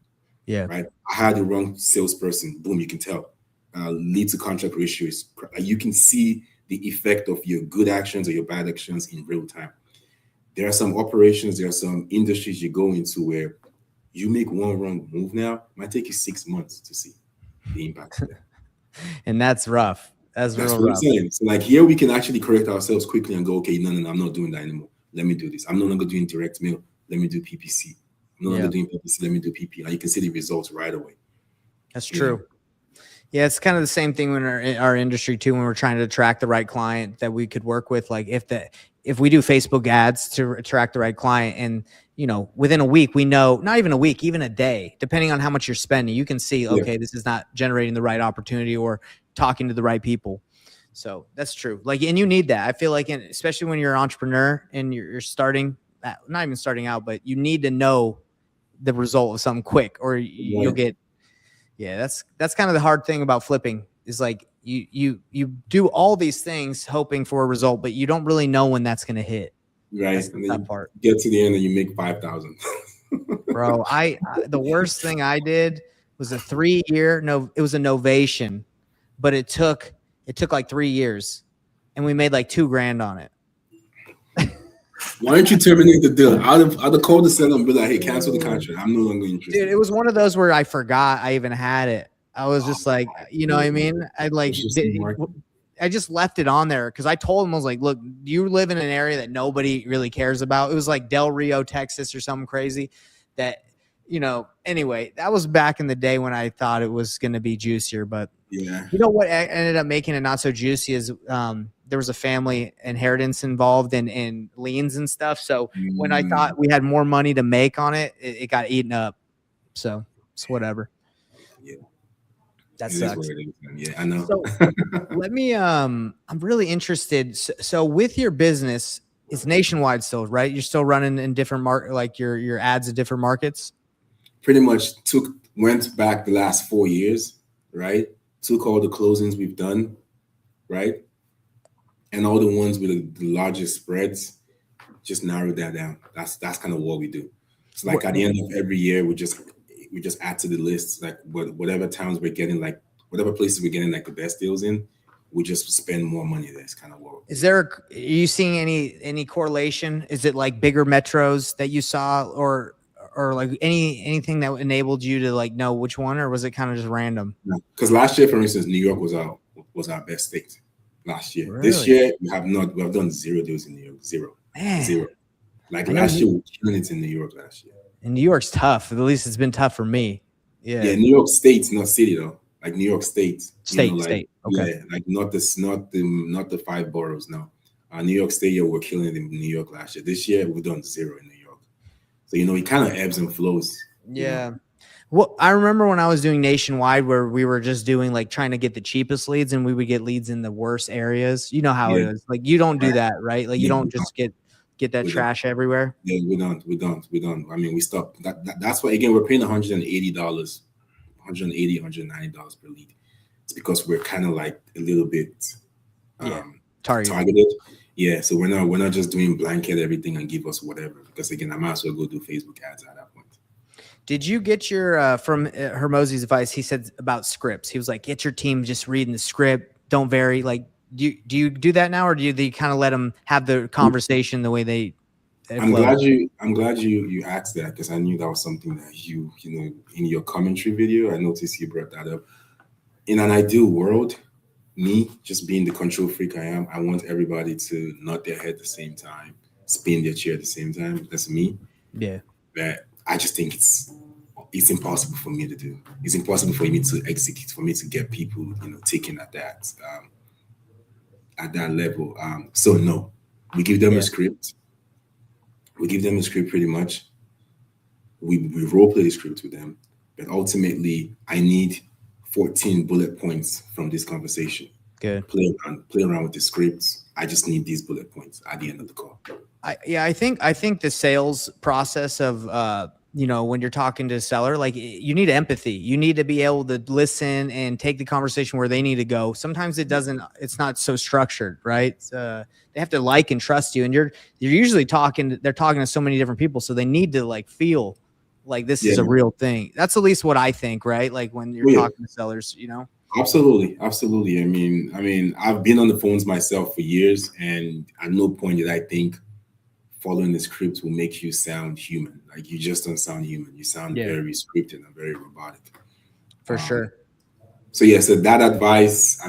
A: Yeah.
B: Right. I had the wrong salesperson, boom, you can tell. Lead to contract ratio is crap. You can see the effect of your good actions or your bad actions in real time. There are some operations, there are some industries you go into where you make one wrong move now, it might take you 6 months to see the impact of that.
A: And that's rough. That's real
B: what
A: rough.
B: I'm saying. So like here we can actually correct ourselves quickly and go, okay, no, I'm not doing that anymore. Let me do this. I'm no longer doing direct mail. Let me do PPC. I'm no longer doing PPC. Let me do PP. And you can see the results right away.
A: That's true. Yeah, it's kind of the same thing when our industry too, when we're trying to attract the right client that we could work with. Like if we do Facebook ads to attract the right client, and within a week we know, not even a week, even a day, depending on how much you're spending, you can see,
B: Yeah,
A: okay, this is not generating the right opportunity or talking to the right people. So that's true. Like, and you need that. I feel like, especially when you're an entrepreneur and you're starting, not even starting out, but you need to know the result of something quick, or you'll
B: right,
A: get. Yeah, that's kind of the hard thing about flipping, is like you do all these things hoping for a result, but you don't really know when that's going to hit. That's
B: right.
A: the
B: And then
A: tough
B: you
A: part,
B: get to the end and you make 5,000.
A: bro. The worst thing I did was a 3 year, no, it was a novation, but it took like 3 years, and we made like $2,000 on it.
B: Why don't you terminate the deal? I'd call the seller and be like, hey, cancel the contract. I'm no longer
A: Dude,
B: interested.
A: it was one of those where I forgot I even had it. I was
B: Oh,
A: just like, you know what I
B: yeah.
A: mean?
B: It's just smart.
A: I just left it on there because I told him, I was like, look, you live in an area that nobody really cares about. It was like Del Rio, Texas or something crazy that, anyway, that was back in the day when I thought it was going to be juicier. But
B: Yeah.
A: you know what ended up making it not so juicy is there was a family inheritance involved in liens and stuff. So when I
B: Mm,
A: thought we had more money to make on it, it got eaten up. So it's whatever.
B: yeah.
A: That
B: It is what
A: sucks.
B: it is. Man. Yeah, I know.
A: So let me I'm really interested. So with your business, it's nationwide still, right? You're still running in different like your ads at different markets.
B: Pretty much went back the last 4 years, right? Took all the closings we've done, right? And all the ones with the largest spreads, just narrowed that down. That's kind of what we do. It's like
A: What,
B: at the end of every year, we just add to the list, like whatever towns we're getting, like whatever places we're getting like the best deals in, we just spend more money there. It's kind of what.
A: is there? Are you seeing any correlation? Is it like bigger metros that you saw, or like anything that enabled you to like know which one, or was it kind of just random?
B: Because last year, for instance, New York was our best state last year. This
A: Really,
B: year we have done 0 deals in New York,
A: man.
B: zero. Like
A: I know
B: last year, we were killing it in New York last year.
A: and New York's tough. At least it's been tough for me.
B: Yeah,
A: Yeah,
B: New York State, not city though. Like New York State, like
A: state. Okay.
B: yeah, like not the five boroughs. No, New York State, yeah, we're killing it in New York last year. This year, we've done 0 in New York. So it kind of ebbs and flows.
A: Yeah. Well, I remember when I was doing nationwide where we were just doing like trying to get the cheapest leads, and we would get leads in the worst areas. You know how it
B: Yeah,
A: is. Like you don't do
B: right.
A: that, right? Like you
B: Yeah,
A: don't just get that
B: we don't.
A: trash everywhere.
B: Yeah, we don't. I mean, we stopped. That's why again we're paying $180, $190 per lead. It's because we're kind of like a little bit
A: Yeah.
B: um,
A: Targeted.
B: targeted. Yeah, so we're not just doing blanket everything and give us whatever. Because again, I might as well go do Facebook ads at that point.
A: Did you get your from Hormozi's advice? He said about scripts. He was like, get your team just reading the script. Don't vary. Like, do you do that now, or do you kind of let them have the conversation the way they
B: I'm
A: flows?
B: glad you asked that because I knew that was something that in your commentary video. I noticed you brought that up. In an ideal world, me just being the control freak I am, I want everybody to nod their head at the same time, spin their chair at the same time. That's me.
A: Yeah.
B: But I just think it's impossible for me to do. It's impossible for me to execute, for me to get people, taken at that level. So no, we give them a
A: Yeah.
B: script. We give them a script pretty much. We role play the script with them, but ultimately, I need 14 bullet points from this conversation.
A: Good.
B: Play around with the scripts. I just need these bullet points at the end of the call.
A: I think the sales process of when you're talking to a seller, like you need empathy. You need to be able to listen and take the conversation where they need to go. Sometimes it's not so structured, right? They have to like and trust you, and you're usually they're talking to so many different people, so they need to like feel like this
B: Yeah,
A: is a real thing. That's at least what I think, right? Like when you're
B: yeah,
A: talking to sellers,
B: absolutely, absolutely. I mean, I've been on the phones myself for years, and at no point did I think following the script will make you sound human. Like you just don't sound human. You sound
A: Yeah,
B: very scripted and very robotic.
A: for
B: Um,
A: sure.
B: so yeah, so that advice,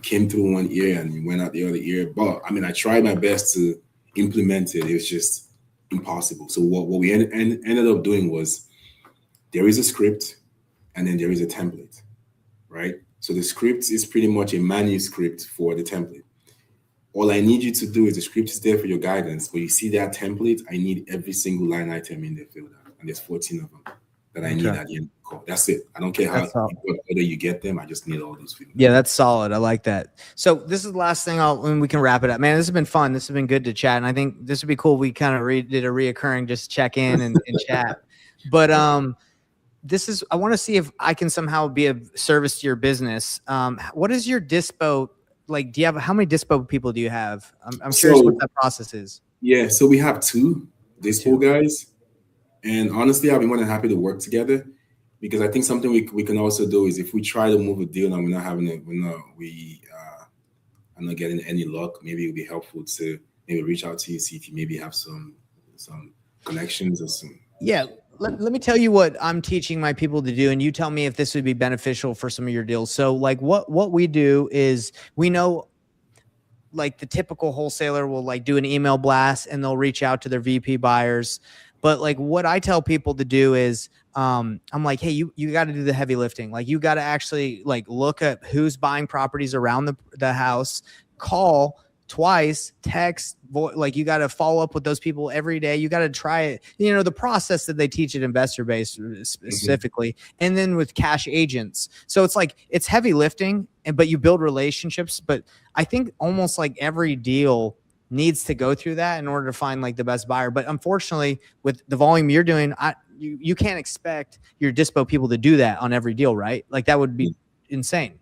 B: came through one ear and went out the other ear. But I tried my best to implement it. It was just impossible. So what we ended up doing was there is a script and then there is a template, right? So the script is pretty much a manuscript for the template. All I need you to do is the script is there for your guidance. But you see that template, I need every single line item in there filled out. And there's 14 of them that I need at the end of the call. That's it. I don't care how whether you get them. I just need all those people.
A: Yeah, that's solid. I like that. So this is the last thing and we can wrap it up. Man, this has been fun. This has been good to chat. And I think this would be cool. We kind of did a reoccurring just check in and chat. But I want to see if I can somehow be of service to your business. What is your dispo? Like, how many dispo people do you have? I'm curious what that process is.
B: Yeah, so we have 2 dispo guys. And honestly, I'll be more than happy to work together, because I think something we can also do is if we try to move a deal and I'm not getting any luck, maybe it would be helpful to maybe reach out to you, see if you maybe have some connections or some.
A: Yeah. Let me tell you what I'm teaching my people to do, and you tell me if this would be beneficial for some of your deals. So like what we do is we know like the typical wholesaler will like do an email blast and they'll reach out to their VP buyers. But like what I tell people to do is I'm like, hey, you got to do the heavy lifting. Like you got to actually like look at who's buying properties around the house, call twice, text, like you got to follow up with those people every day. You got to try it, the process that they teach at Investor Base specifically, and then with cash agents. So it's like, it's heavy lifting, but you build relationships. But I think almost like every deal needs to go through that in order to find like the best buyer. But unfortunately, with the volume you're doing, you can't expect your dispo people to do that on every deal, right? Like that would be insane.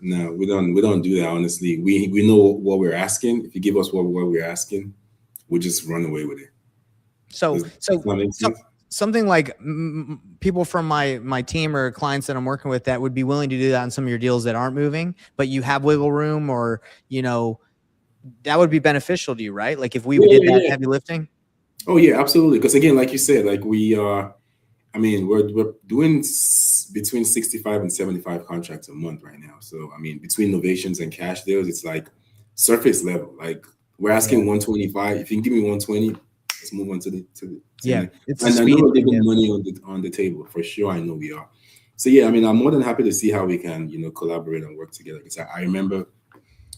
B: No, we don't do that. Honestly, we know what we're asking. If you give us what we're asking, we'll just run away with it.
A: So something like people from my team or clients that I'm working with that would be willing to do that on some of your deals that aren't moving, but you have wiggle room, or that would be beneficial to you, right? Like if we did that heavy lifting.
B: Oh yeah, absolutely. Because again, like you said, like we're doing between 65 and 75 contracts a month right now. So I mean, between novations and cash deals, it's like surface level. Like we're asking 125. If you can give me 120, let's move on to the
A: It's
B: and I know we're leaving money on the table for sure. I know we are. So yeah, I mean, I'm more than happy to see how we can collaborate and work together. Because I remember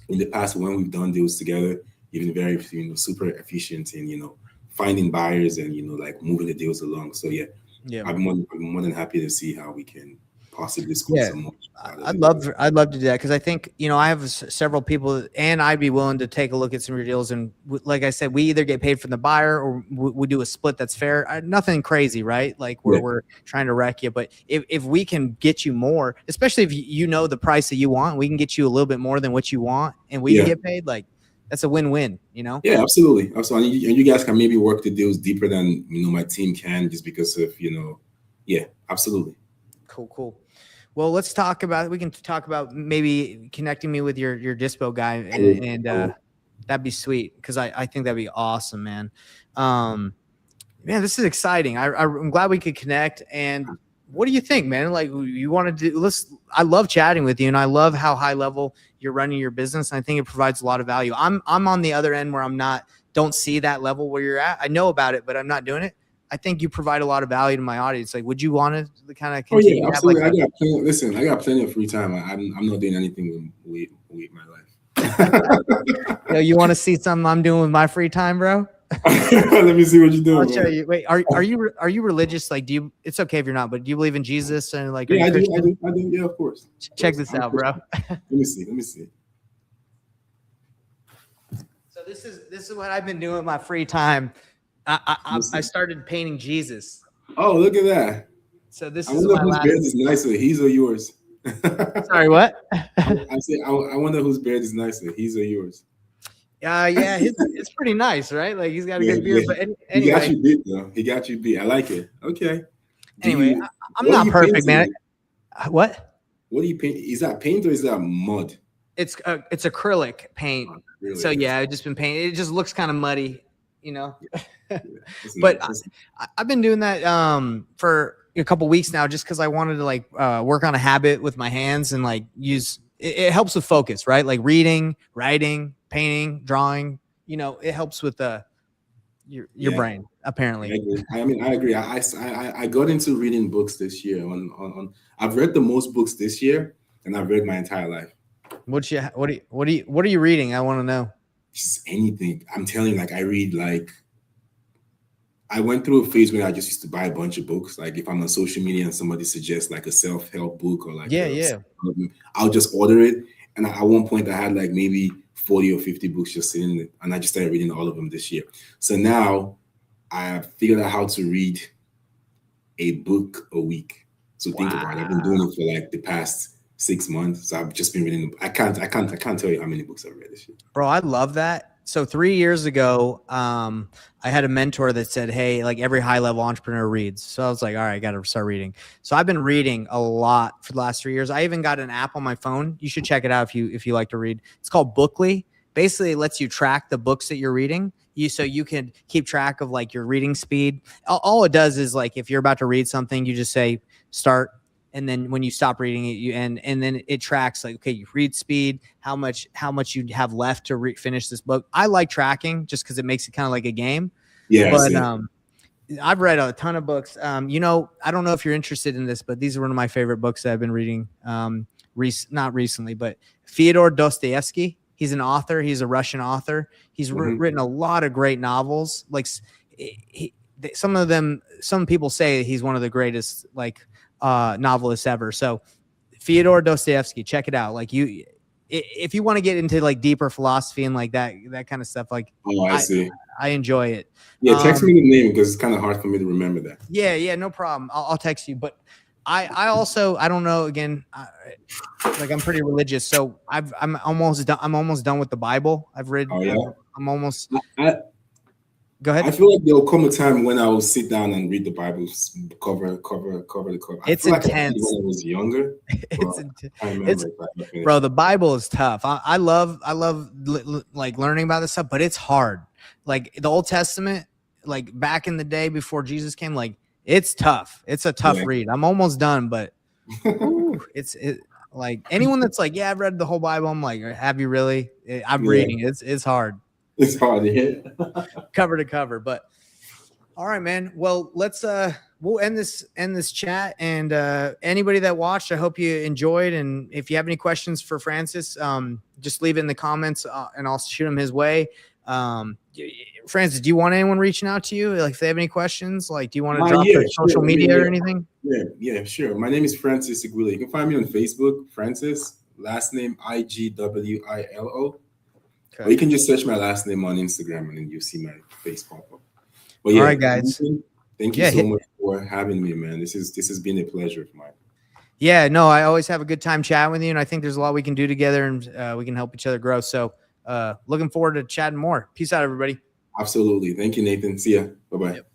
B: in the past when we've done deals together, you've been very super efficient in finding buyers and like moving the deals along. So yeah. I'm more than happy to see how we can possibly score some more.
A: I'd love to do that, because I think I have several people, and I'd be willing to take a look at some of your deals. And like I said, we either get paid from the buyer or we do a split that's fair. Nothing crazy, right? Like we're trying to wreck you, but if we can get you more, especially if the price that you want, we can get you a little bit more than what you want, and we can get paid. Like that's a win-win, Yeah,
B: absolutely. And you guys can maybe work the deals deeper than my team can, just because of yeah, absolutely.
A: Cool. Well, we can talk about maybe connecting me with your dispo guy, and that'd be sweet, because I think that'd be awesome, man. Man, this is exciting. I'm glad we could connect. And what do you think, man? Like, you want to do? I love chatting with you, and I love how high level you're running your business. And I think it provides a lot of value. I'm on the other end where don't see that level where you're at. I know about it, but I'm not doing it. I think you provide a lot of value to my audience. Like, would you want to kind of continue?
B: Oh yeah, absolutely. I got plenty of free time. I'm not doing anything with my life.
A: You want to see something I'm doing with my free time, bro?
B: Let me see what you're doing.
A: I'll show you. Wait, are you religious? Like, it's okay if you're not, but do you believe in Jesus and like?
B: Yeah, I do. Yeah, of course.
A: Check this out, bro.
B: Let me see.
A: So this is what I've been doing with my free time. I started painting Jesus.
B: Oh, look at that.
A: So this
B: I
A: is
B: wonder whose beard is nicer, his or yours.
A: Sorry, what?
B: I wonder whose beard is nicer, his or yours.
A: Yeah, it's pretty nice, right? Like he's got a good beard. But anyway,
B: he got you beat, though. He got you beat. I like it. Okay.
A: Anyway, I'm not perfect, man. What?
B: What do you paint? Is that paint or is that mud?
A: It's acrylic paint. Oh, really? So yeah, I've just been painting. It just looks kind of muddy, But I've been doing that for a couple weeks now, just because I wanted to work on a habit with my hands and use. It helps with focus, right? Like reading, writing, painting, drawing. It helps with your brain. Apparently,
B: I agree. I got into reading books this year. I've read the most books this year, and I've read my entire life.
A: What are you reading? I want to know.
B: Just anything. I'm telling you, like I read like. I went through a phase when I just used to buy a bunch of books. Like if I'm on social media and somebody suggests like a self-help book or like I'll just order it. And at one point I had like maybe 40 or 50 books just sitting there, and I just started reading all of them this year. So now I figured out how to read a book a week. So think about it. I've been doing it for like the past 6 months. So I've just been reading. I can't tell you how many books I've read this year.
A: Bro, I love that. So 3 years ago, I had a mentor that said, hey, like every high level entrepreneur reads. So I was like, all right, I got to start reading. So I've been reading a lot for the last 3 years. I even got an app on my phone. You should check it out if you like to read. It's called Bookly. Basically, it lets you track the books that you're reading. So you can keep track of like your reading speed. All it does is like if you're about to read something, you just say start. And then when you stop reading it, you and then it tracks like, okay, you read speed, how much you have left to finish this book. I like tracking just because it makes it kind of like a game.
B: Yeah.
A: But I've read a ton of books. You know, I don't know if you're interested in this, but these are one of my favorite books that I've been reading. Not recently, but Fyodor Dostoevsky. He's an author. He's a Russian author. He's written a lot of great novels. Like some people say he's one of the greatest like novelists ever. So Fyodor Dostoevsky, check it out. Like if you want to get into like deeper philosophy and like that kind of stuff, like
B: I see.
A: I enjoy it.
B: Yeah, text me the name because it's kind of hard for me to remember that.
A: Yeah, no problem. I'll text you. But I also I don't know. Again, like I'm pretty religious, so I'm almost done with the Bible. I've read.
B: Oh, yeah?
A: I'm almost.
B: Go ahead. I feel like there'll come a time when I will sit down and read the Bible cover to cover.
A: It's
B: intense.
A: Like when
B: I was younger.
A: Bro, the Bible is tough. I love like learning about this stuff, but it's hard. Like the Old Testament, like back in the day before Jesus came, like it's tough. It's a tough read. I'm almost done, but it's like anyone that's like, yeah, I've read the whole Bible. I'm like, have you really? I'm reading. It's hard.
B: It's hard to hit
A: cover to cover, but all right, man. Well, let's we'll end this chat, and anybody that watched, I hope you enjoyed. And if you have any questions for Francis, just leave it in the comments, and I'll shoot him his way. Francis, do you want anyone reaching out to you? Like, if they have any questions, like, do you want to drop their social media or anything?
B: Yeah, sure. My name is Francis Willow. You can find me on Facebook, Francis, last name IGWILO. Okay. Or you can just search my last name on Instagram and then you see my face pop up. But yeah, all right, guys. Thank you so much for having me, man. This has been a pleasure of mine.
A: Yeah, no, I always have a good time chatting with you, and I think there's a lot we can do together, and we can help each other grow. So looking forward to chatting more. Peace out, everybody.
B: Absolutely. Thank you, Nathan. See ya. Bye-bye. Yep.